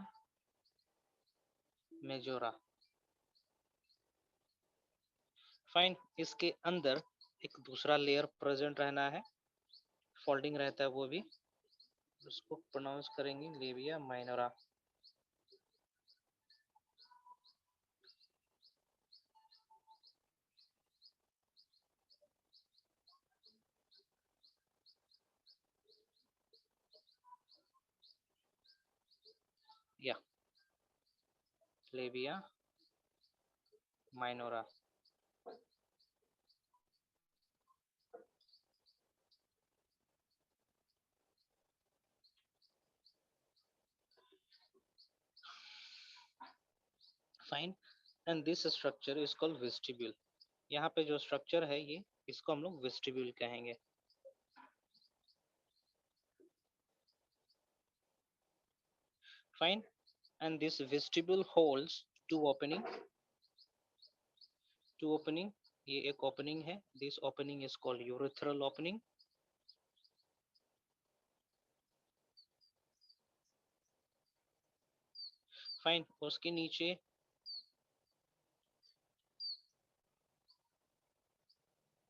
majora, fine. इसके अंदर एक दूसरा लेयर प्रेजेंट रहना है, फोल्डिंग रहता है वो भी, उसको प्रोनाउंस करेंगे लेबिया माइनोरा, या labia minora. Fine, and this structure is called vestibule. यहाँ पे जो स्ट्रक्चर है ये, इसको हम लोग वेस्टिब्यूल कहेंगे। Fine, and this vestibule holds two opening, ये एक ओपनिंग है। This opening is called urethral opening. Fine, उसके नीचे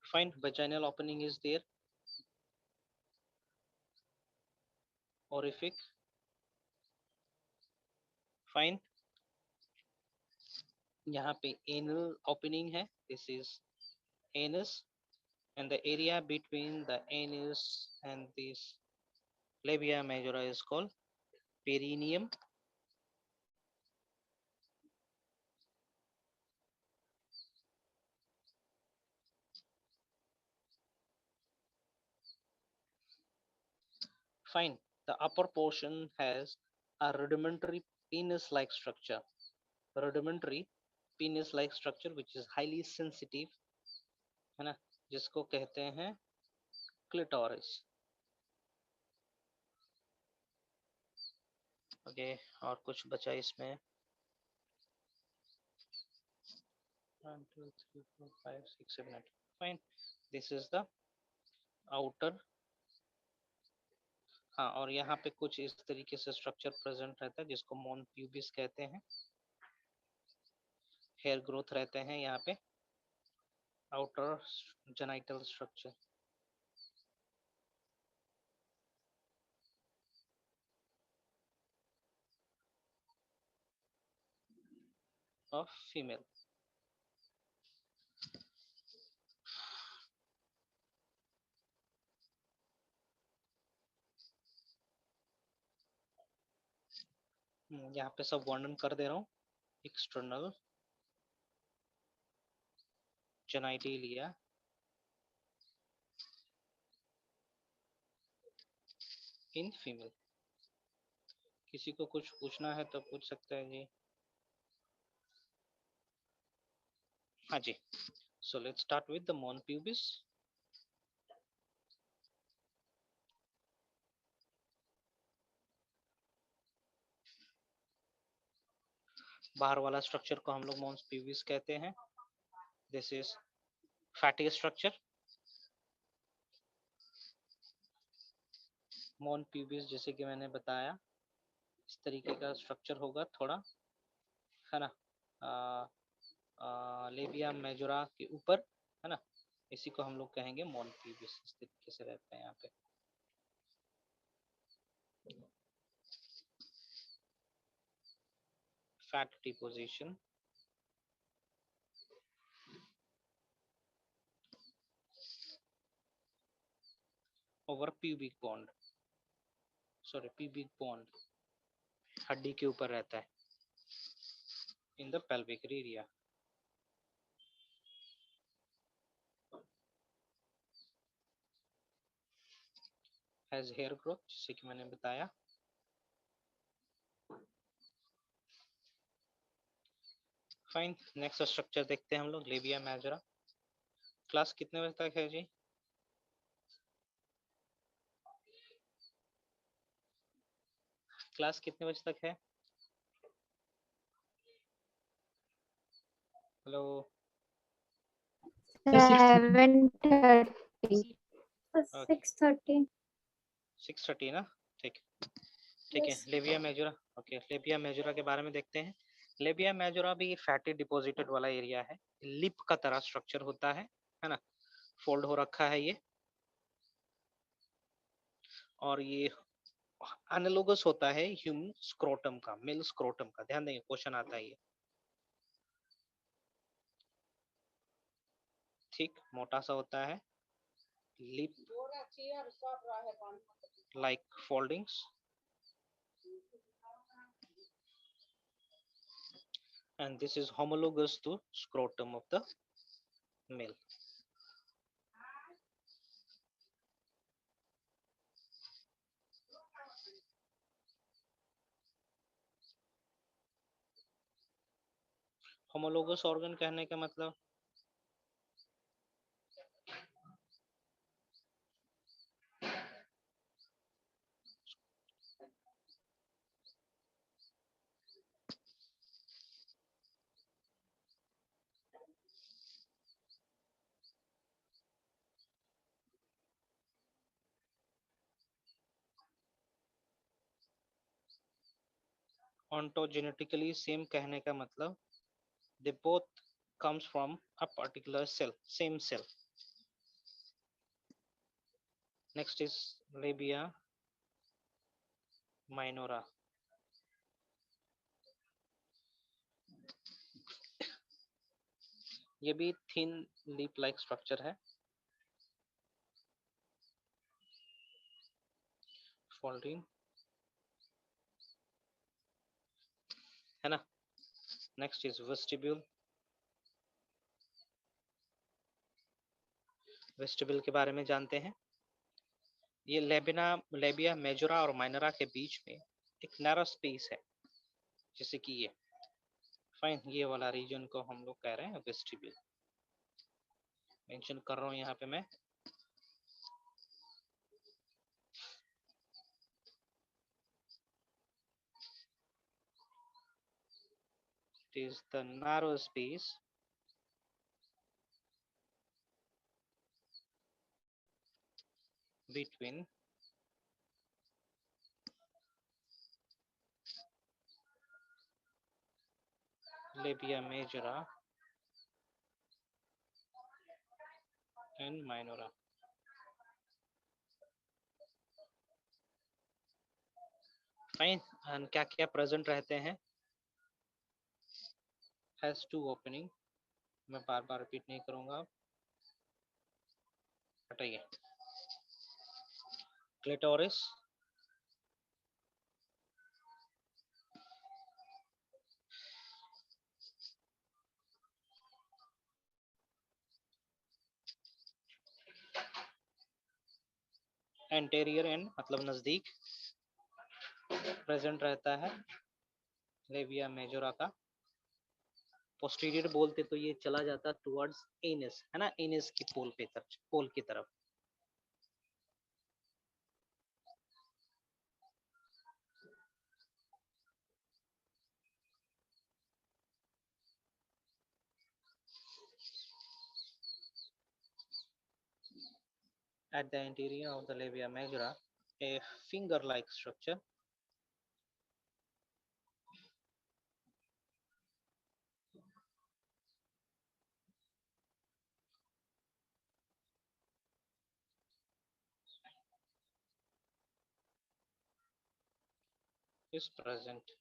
fine vaginal opening is there, orific। Fine, यहाँ पे anal opening है, this is anus, and the area between the anus and this labia majora is called perineum। Fine, the upper portion has a rudimentary penis-like structure, which is highly sensitive, है ना, जिसको कहते हैं clitoris. Okay, और कुछ बचा इसमें? 1 2 3 4 5 6 7 8। Fine, this is the outer. हाँ, और यहाँ पे कुछ इस तरीके से स्ट्रक्चर प्रेजेंट रहता है जिसको मोन प्यूबिस कहते हैं। हेयर ग्रोथ रहते हैं यहाँ पे, outer genital structure of female. यहाँ पे सब वर्णन कर दे रहा हूँ। External genitalia, in female. किसी को कुछ पूछना है तो पूछ सकते हैं जी। हाँ जी, so let's start with the mons pubis. बाहर वाला स्ट्रक्चर को हम लोग मोन प्यूबिस कहते हैं। This is fatty structure. मोन प्यूबिस जैसे कि मैंने बताया, इस तरीके का स्ट्रक्चर होगा थोड़ा, है ना, लेबिया मेजोरा के ऊपर, है ना। इसी को हम लोग कहेंगे मोन प्यूबिस। इस तरीके से रहते हैं यहाँ पे। Fat deposition over pubic bond, sorry pubic bond हड्डी के ऊपर रहता है, in the pelvic area. Has hair growth, जैसे कि मैंने बताया। फाइन, नेक्स्ट स्ट्रक्चर देखते हैं हम लोग, लेबिया मेजोरा। क्लास कितने बजे तक है जी? क्लास कितने बजे तक है? हेलो,
7:30 6:30
6:30 ना, ठीक ठीक है। Labia majora, okay, labia majora के बारे में देखते हैं। लेबिया मेजोरा भी फैटी डिपॉजिटेड वाला एरिया है। लिप का तरह स्ट्रक्चर होता है ना, फोल्ड हो रखा है ये, और ये एनालोगस होता है ह्यूमन स्क्रोटम का, मेल स्क्रोटम का। ध्यान देंगे, क्वेश्चन आता है ये। ठीक, मोटा सा होता है। Lip like foldings, and this is homologous to scrotum of the male. homologous organ कहने का मतलब ontogenetically same कहने का मतलब they both comes from a particular cell, same cell. Next is labia minora. ये भी thin leaf like structure है, folding है ना. Next is vestibule. वेस्टिबल के बारे में जानते हैं. ये लेबिया मेजोरा और माइनरा के बीच में एक नैरो स्पेस है, जैसे कि ये फाइन, ये वाला रीजन को हम लोग कह रहे हैं वेस्टिबल. मेंशन कर रहा हूँ यहाँ पे मैं. It is the narrow space between labia majora and minora. Fine. And क्या क्या प्रेजेंट रहते हैं? Has two opening. मैं बार बार रिपीट नहीं करूंगा, हटाइए. क्लिटोरिस, एंटेरियर एंड मतलब नजदीक प्रेजेंट रहता है लेबिया मेजोरा का. पोस्टीरियर बोलते तो ये चला जाता टुवर्ड्स एनस, है ना, एनस की पोल की तरफ. At the interior of the labia majora, a finger-like structure is present,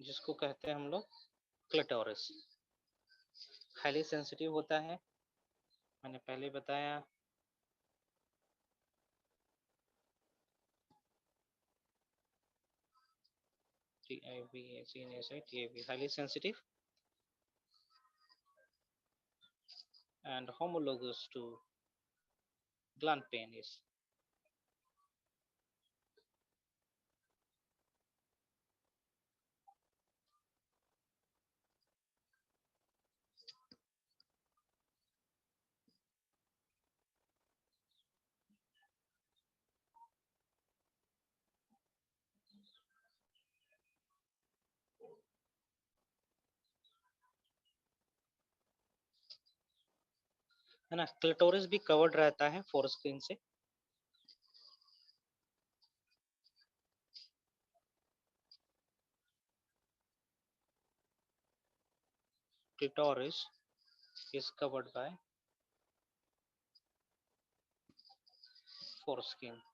जिसको कहते हैं हम लोग क्लिटोरिस. हाईली सेंसिटिव होता है, मैंने पहले बताया. TIB, highly sensitive and homologous to gland penis. है ना. क्लिटोरिस भी कवर्ड रहता है फोरस्क्रीन से. Clitoris is covered by foreskin.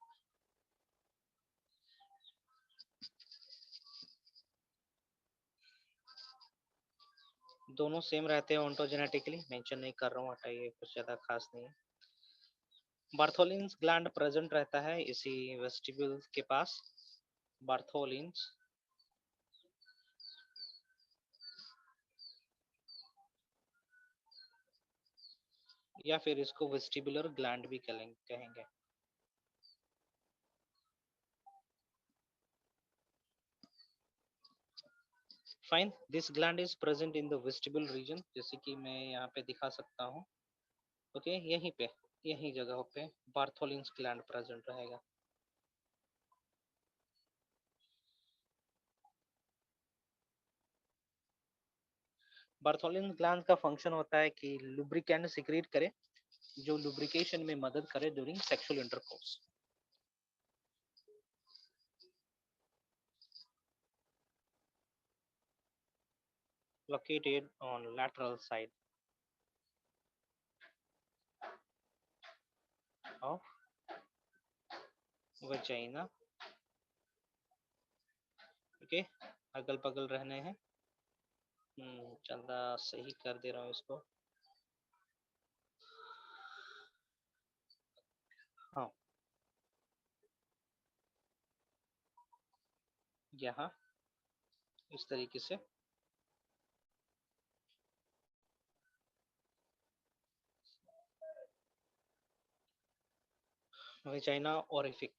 दोनों सेम रहते हैं ऑन्टोजेनेटिकली, मेंशन नहीं कर रहा हूँ, हटाइए, कुछ ज्यादा खास नहीं है. बार्थोलिन्स ग्लैंड प्रेजेंट रहता है इसी वेस्टिब्यूल के पास. बार्थोलिन्स या फिर इसको वेस्टिबुलर ग्लैंड भी कहेंगे। Fine, this gland is present in the vestibule region, जैसे कि मैं यहाँ पे दिखा सकता हूँ। ओके, यहीं पे, यहीं जगह पे बार्थोलिन्स ग्लैंड प्रेजेंट रहेगा। बार्थोलिन ग्लैंड का फंक्शन होता है कि लुब्रिकेंट सिक्रीट करे, जो लुब्रिकेशन में मदद करे during sexual intercourse. Located on lateral side of vagina। Okay, अगल बगल रहने हैं। चंदा सही कर दे रहा हूँ इसको। हाँ, यहाँ इस तरीके से वेजाइना ओरिफिक,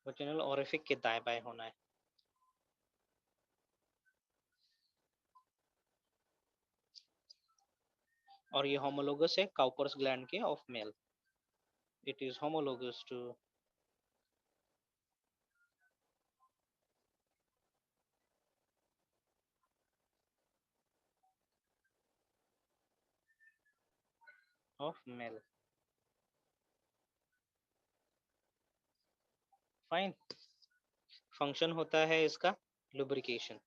वेजाइनल ओरिफिक के दाएं बाएं होना है। और ये होमोलोगस है काउपर्स ग्लैंड के of male. It is homologous two of male. Fine, function होता है इसका लुब्रिकेशन,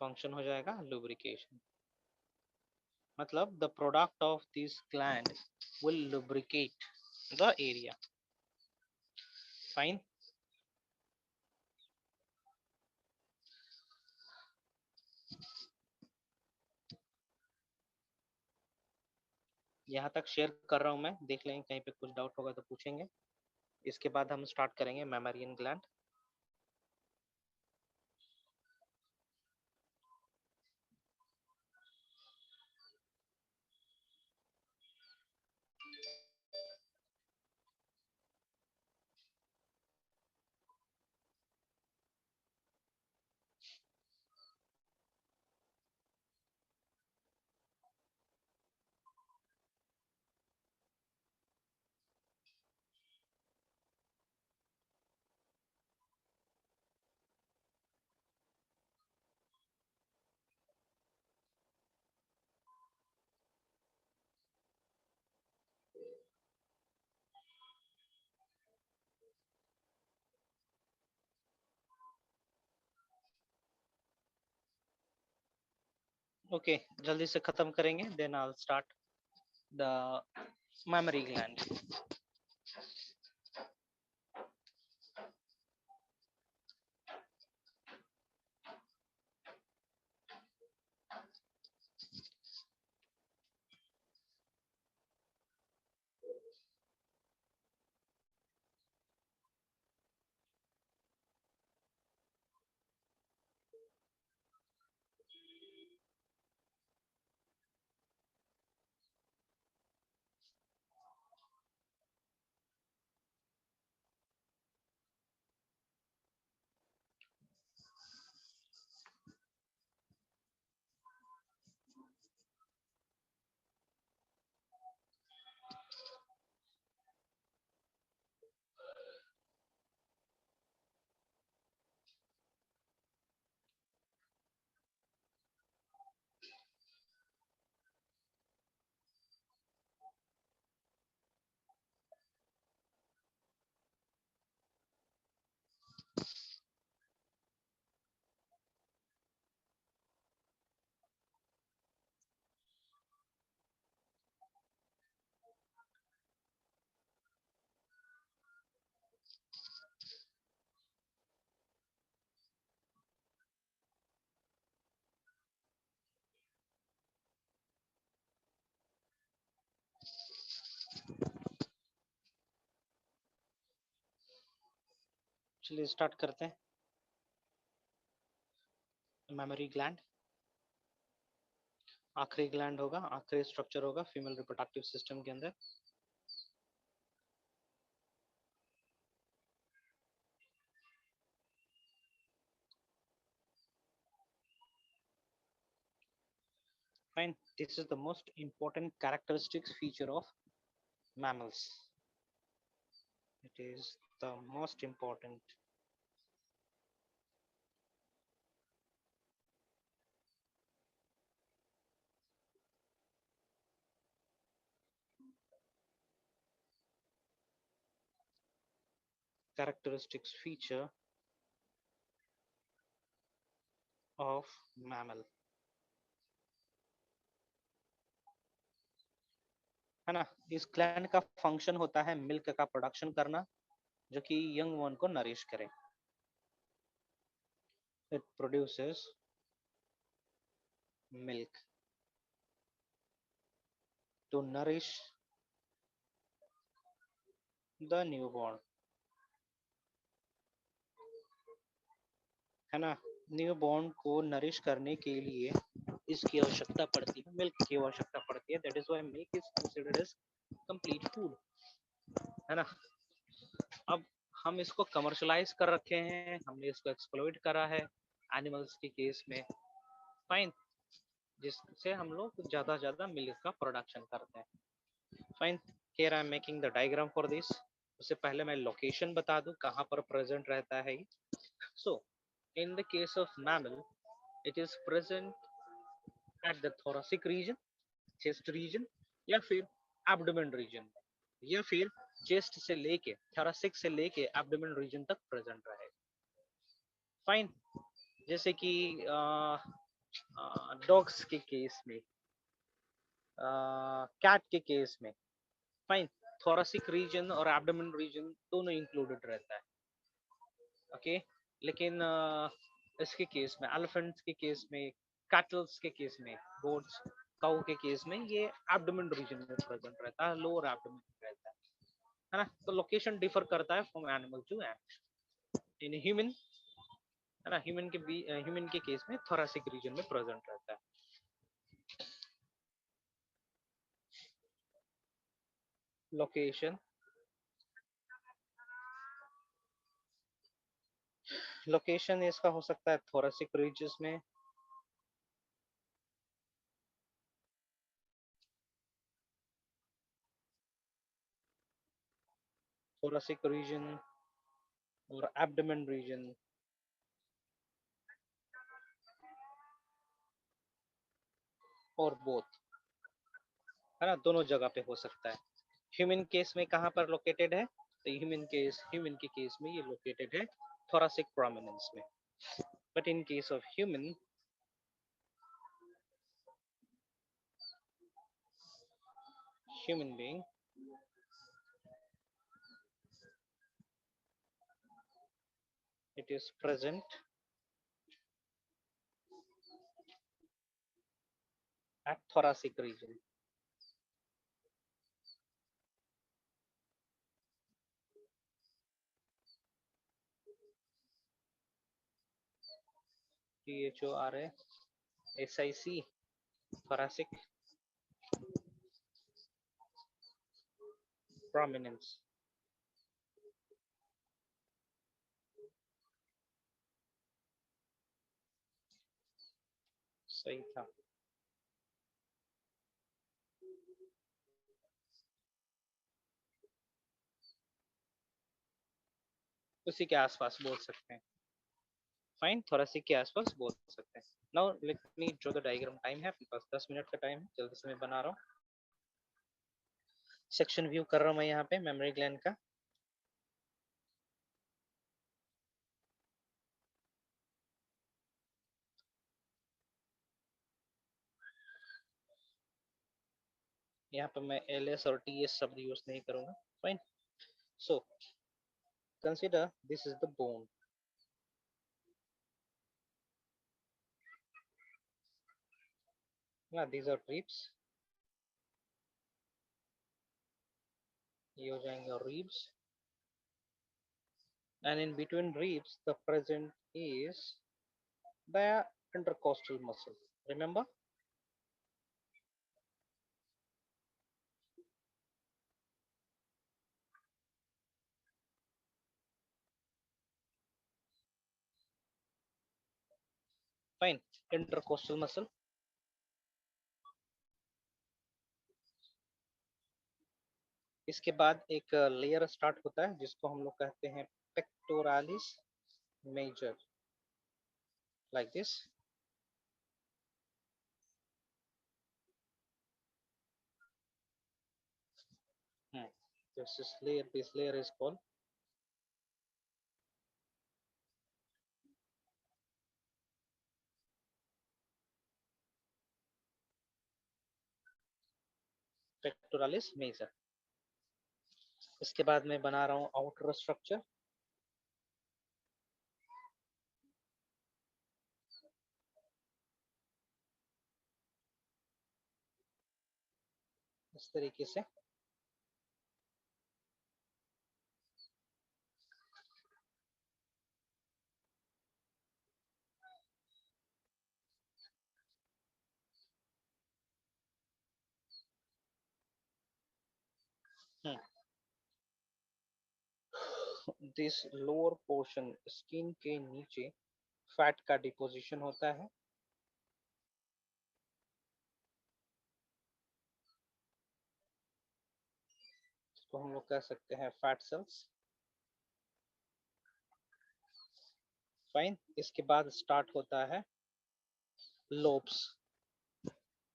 फंक्शन हो जाएगा लुब्रिकेशन, मतलब the product of this gland will lubricate the area. Fine, यहाँ तक शेयर कर रहा हूँ मैं, देख लेंगे कहीं पे कुछ डाउट होगा तो पूछेंगे। इसके बाद हम स्टार्ट करेंगे मैमरियन ग्लैंड। ओके, जल्दी से खत्म करेंगे, then I will start the memory gland. चलिए स्टार्ट करते हैं। मेमोरी ग्लैंड, आखिरी ग्लैंड होगा, आखिरी स्ट्रक्चर होगा फीमेल रिप्रोडक्टिव सिस्टम के अंदर। Fine. This is the most important characteristics feature of mammals. It is the most important. Characteristics feature of mammal, है ना। इस ग्लैंड का फंक्शन होता है मिल्क का प्रोडक्शन करना, जो कि यंग वन को नरिश करे। It produces milk to nourish the newborn, है ना। न्यूबॉर्न को नरिश करने के लिए इसकी आवश्यकता पड़ती है, मिल्क की आवश्यकता पड़ती है। That is why milk is considered as complete food, है ना। अब हम इसको कमर्शलाइज कर रखे हैं, हमने इसको एक्सप्लॉइट करा है एनिमल्स के केस में, फाइन, जिससे हम लोग ज्यादा मिल्क का प्रोडक्शन करते हैं। Fine, here I am making the diagram for this. उससे पहले मैं लोकेशन बता दूं कहाँ पर प्रेजेंट रहता है। So in the case of mammal, it is present at the thoracic region, chest region, या फिर एब्डोमेन रीजन, या फिर चेस्ट से लेके थोरेसिक से लेके एब्डोमेन रीजन तक प्रेजेंट रहे। फाइन, जैसे कि डॉग्स के केस में, कैट के केस में, फाइन, थोरेसिक रीजन और एब्डोमेन रीजन दोनों इंक्लूडेड रहता है। ओके, लेकिन इसके केस में, एलिफेंट्स के केस में, कैटल्स के केस में, गोट्स, काऊ के केस में ये एब्डोमेन रीजन में प्रेजेंट रहता है, लोअर एब्डोमेन में रहता है ना। तो लोकेशन डिफर करता है from animal to animal. In human, है ना, ह्यूमन के केस में थोरेसिक रीजन में प्रेजेंट रहता है। लोकेशन, लोकेशन इसका हो सकता है थोरेसिक रीजन में, thoracic region और abdomen region, और बोथ, है ना, दोनों जगह पे हो सकता है। ह्यूमन केस में कहाँ पर लोकेटेड है, तो ह्यूमन के केस में ये लोकेटेड है thoracic prominence में। But in case of human being, it is present at thoracic region। THORASIC, thoracic prominence। सही था। उसी के आसपास बोल सकते हैं, फाइन, thoracic के आसपास बोल सकते हैं। Now let me draw the diagram. Time है आपके पास, 10 मिनट का टाइम है, जल्दी से मैं बना रहा हूँ। सेक्शन व्यू कर रहा हूँ मैं यहाँ पे मेमोरी ग्लैंड का। यहाँ पे मैं LS और TS शब्द यूज नहीं करूंगा, fine. So consider this is the bone, ना दीज आर रिब्स, ये हो जाएंगे ribs, and in between ribs the present is the intercostal muscle. Remember? Fine. Intercostal muscle. इसके बाद एक लेयर स्टार्ट होता है जिसको हम लोग कहते हैं pectoralis major, like this. This layer is called pectoralis major. इसके बाद मैं बना रहा हूँ आउटर स्ट्रक्चर. इस तरीके से. दिस लोअर पोर्शन स्किन के नीचे फैट का डिपोजिशन होता है. इसको हम लोग कह सकते हैं फैट सेल्स. फाइन. इसके बाद स्टार्ट होता है lobes.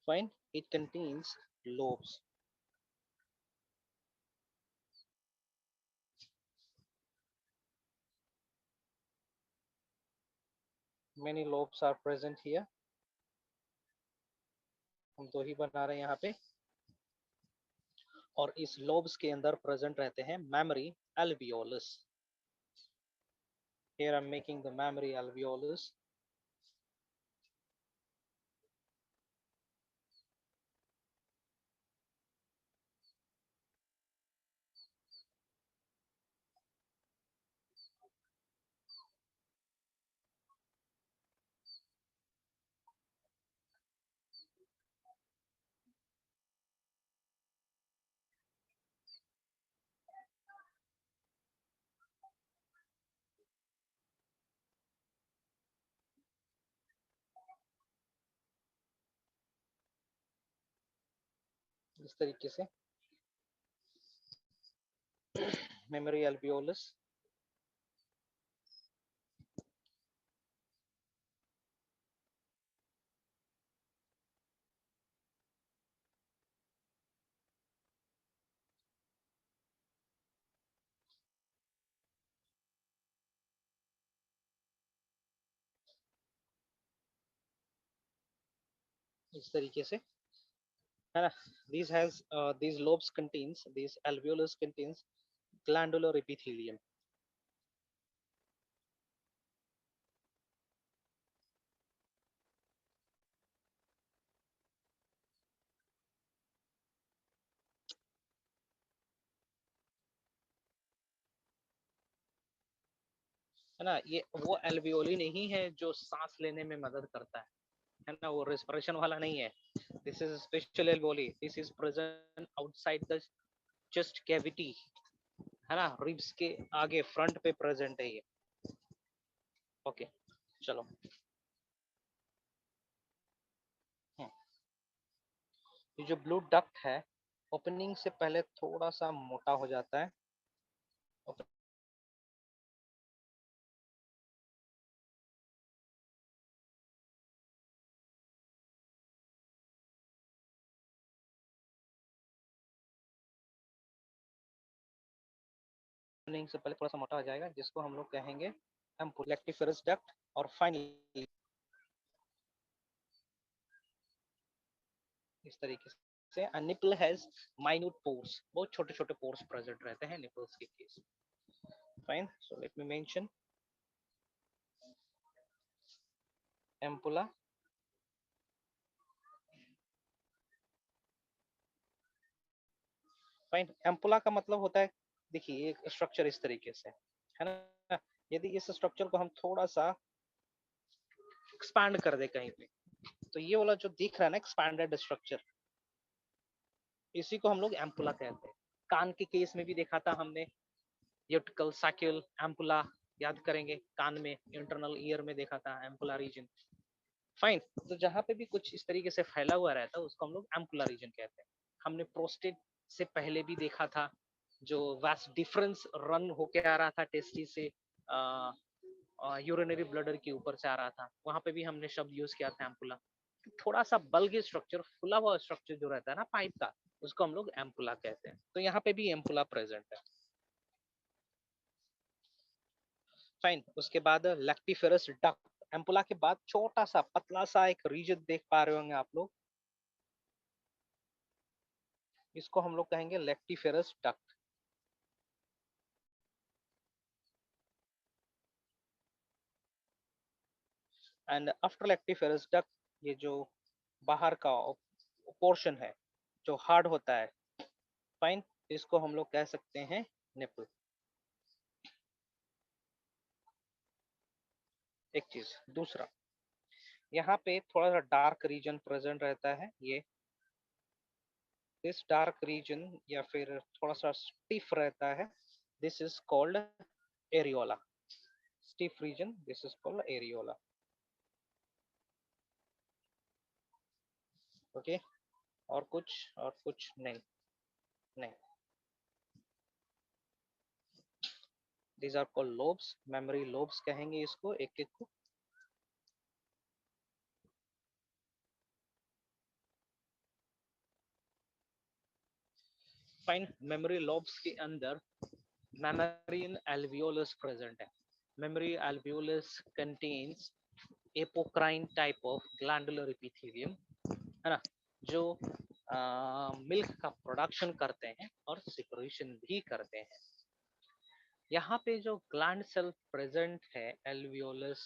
Fine. It contains lobes. Many lobes are present here. हम दो ही बना रहे हैं यहाँ पे. और इस lobes के अंदर present रहते हैं mammary alveolus. Here I'm making the mammary alveolus. इस तरीके से mammary alveolus. इस तरीके से है ना. These lobes contains, these alveolus contains glandular epithelium. है ना. ये वो alveoli नहीं है जो सांस लेने में मदद करता है ना. वो respiration वाला नहीं है. This is special alveoli. This is present outside the chest cavity. है ना. रिब्स के आगे फ्रंट पे प्रेजेंट है ये. ओके चलो. ये जो ब्लू डक्ट है ओपनिंग से पहले थोड़ा सा मोटा हो जाता है. ओपनिंग से पहले थोड़ा सा मोटा हो जाएगा जिसको हम लोग कहेंगे lactiferous duct. और फाइनली इस तरीके से a nipple has minute pores. बहुत छोटे छोटे pores present रहते हैं nipples के case. Fine. So let me mention ampulla. Fine. ampulla का मतलब होता है, देखिए एक स्ट्रक्चर इस तरीके से है ना. यदि इस स्ट्रक्चर को हम थोड़ा सा एक्सपैंड कर दे कहीं पे। तो ये वाला जो दिख रहा है ना एक्सपैंडेड स्ट्रक्चर, इसी को हम लोग एम्पुला कहते हैं। कान के केस में भी देखा था हमने, यूटिकल सैक्यूल एम्पुला, याद करेंगे, कान में इंटरनल ईयर में देखा था एम्पुला रीजन। फाइन। तो जहाँ पे भी कुछ इस तरीके से फैला हुआ रहता है उसको हम लोग एम्पुला रीजन कहते हैं। हमने प्रोस्टेट से पहले भी देखा था, जो वास्ट डिफरेंस रन होके आ रहा था टेस्टी से यूरिनरी ब्लडर के ऊपर से आ रहा था, वहां पे भी हमने शब्द यूज किया था एम्पुला। थोड़ा सा बल्गी स्ट्रक्चर, फुला हुआ स्ट्रक्चर जो रहता है ना पाइप का, उसको हम लोग एम्पुला कहते हैं। तो यहाँ पे भी एम्पुला प्रेजेंट है। फाइन। उसके बाद लैक्टिफेरस डक्ट। एम्पुला के बाद छोटा सा पतला सा एक रीजन देख पा रहे होंगे आप लोग, इसको हम लोग कहेंगे lactiferous duct. And after lactiferous duct, ये जो बाहर का पोर्शन है जो हार्ड होता है, फाइन, इसको हम लोग कह सकते हैं निपल। एक चीज दूसरा, यहाँ पे थोड़ा सा डार्क रीजन प्रेजेंट रहता है, ये दिस डार्क रीजन या फिर थोड़ा सा स्टिफ रहता है, this is called areola. Stiff region, this is called areola. Okay. और कुछ नहीं, नहीं। These are called lobes, memory lobes कहेंगे इसको एक एक को। फाइन। मेमोरी लॉब्स के अंदर मेमोरियन alveolus प्रेजेंट है। Memory alveolus contains apocrine type of glandular epithelium, है ना, जो मिल्क का प्रोडक्शन करते हैं और सिक्रेशन भी करते हैं। यहाँ पे जो ग्लैंड सेल प्रेजेंट है alveolus,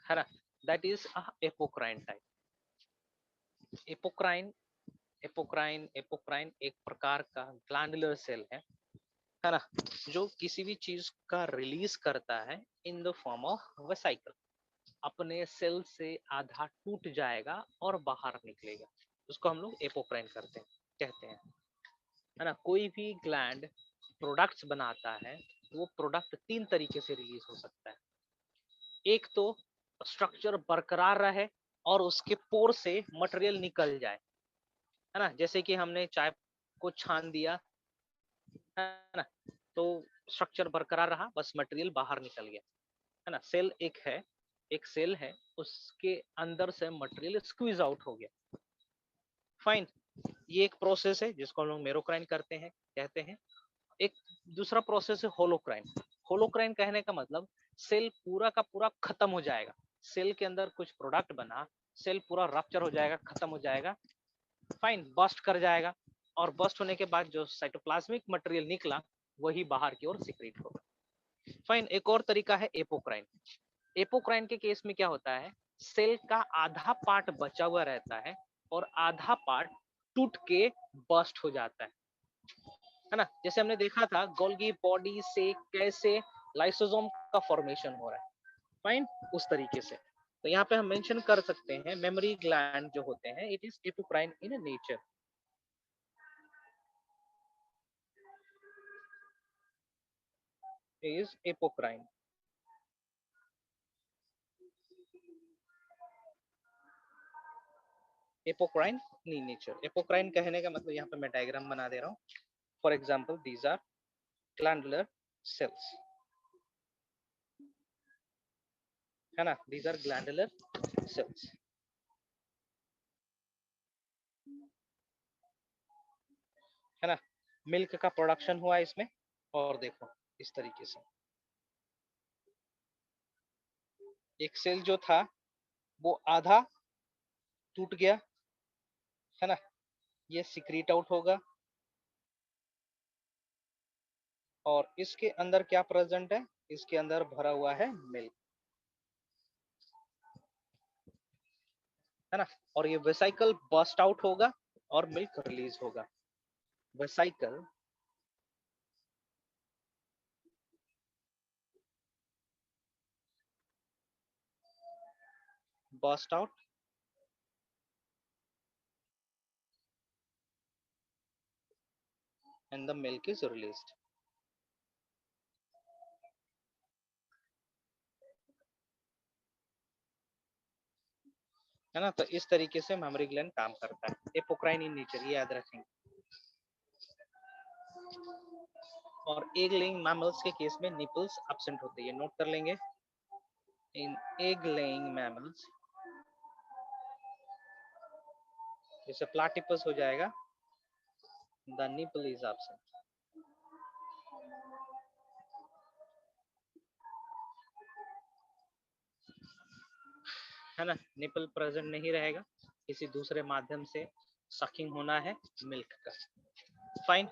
है ना, that is apocrine type. Apocrine एक प्रकार का ग्लैंडुलर सेल है ना, जो किसी भी चीज का रिलीज करता है in the form of vesicle. अपने सेल से आधा टूट जाएगा और बाहर निकलेगा, उसको हम लोग एपोक्राइन कहते हैं, है ना। कोई भी ग्लैंड प्रोडक्ट्स बनाता है, वो प्रोडक्ट तीन तरीके से रिलीज हो सकता है। एक तो स्ट्रक्चर बरकरार रहे और उसके पोर से मटेरियल निकल जाए, है ना, जैसे कि हमने चाय को छान दिया, है ना, तो स्ट्रक्चर बरकरार रहा, बस मटेरियल बाहर निकल गया, है ना। सेल एक सेल है, उसके अंदर से मटेरियल स्क्वीज आउट हो गया। फाइन। ये एक प्रोसेस है जिसको हम लोग मेरोक्राइन कहते हैं। एक दूसरा प्रोसेस है होलोक्राइन। होलोक्राइन कहने का मतलब सेल पूरा का पूरा खत्म हो जाएगा, सेल के अंदर कुछ प्रोडक्ट बना, सेल पूरा रप्चर हो जाएगा, खत्म हो जाएगा, फाइन, बस्ट कर जाएगा, और बस्ट होने के बाद जो साइटोप्लाज्मिक मटेरियल निकला वही बाहर की ओर सिक्रेट होगा। फाइन। एक और तरीका है एपोक्राइन। एपोक्राइन के केस में क्या होता है, सेल का आधा पार्ट बचा हुआ रहता है और आधा पार्ट टूट के बस्ट हो जाता है ना। जैसे हमने देखा था गोल्गी बॉडी से कैसे लाइसोसोम का फॉर्मेशन हो रहा है, फाइन, उस तरीके से। तो यहाँ पे हम मेंशन कर सकते हैं मेमोरी ग्लैंड जो होते हैं, it is apocrine in nature. is apocrine। Apocrine in nature. Apocrine कहने का मतलब, यहाँ पे मैं डायग्राम बना दे रहा हूँ। For example, these are glandular cells, है ना, दीज आर ग्लैंडुलर सेल्स, है ना। मिल्क का प्रोडक्शन हुआ इसमें, और देखो इस तरीके से एक सेल जो था वो आधा टूट गया, है ना, ये सिक्रीट आउट होगा, और इसके अंदर क्या प्रेजेंट है, इसके अंदर भरा हुआ है मिल्क, है ना, और ये वेसाइकल बस्ट आउट होगा और मिल्क रिलीज होगा। Vesicle burst out, and the milk is released. है ना? तो इस तरीके से मेमोरी ग्लैंड काम करता है. एपोक्राइन इन नेचर, ये याद रखेंगे. और एग लेइंग मैमल्स के केस में निपल्स एब्सेंट होते हैं, ये नोट कर लेंगे. इन एग लेइंग मैमल्स जैसे प्लाटिपस हो जाएगा, द निपल इज एब्सेंट. है ना? निपल प्रेजेंट नहीं रहेगा, किसी दूसरे माध्यम से सकिंग होना है मिल्क का. फाइन.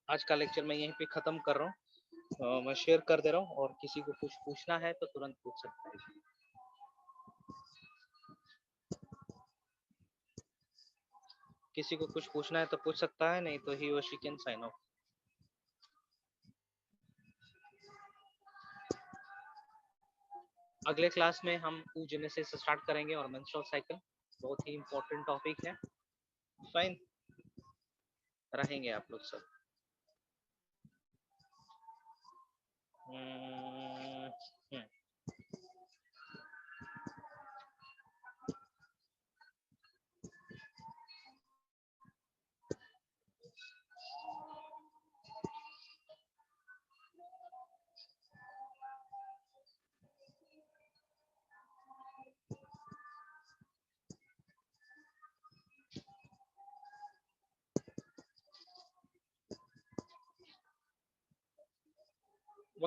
आज का लेक्चर मैं यहीं पे खत्म कर रहा हूँ. मैं शेयर कर दे रहा हूँ, और किसी को कुछ पूछना है तो तुरंत पूछ सकता है. किसी को कुछ पूछना है तो पूछ सकता है, नहीं तो ही और शी कैन साइन ऑफ. अगले क्लास में हम oogenesis से स्टार्ट करेंगे और मेंस्ट्रुअल साइकिल, बहुत ही इंपॉर्टेंट टॉपिक है. फाइन, रहेंगे आप लोग सब.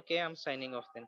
Okay, I'm signing off then.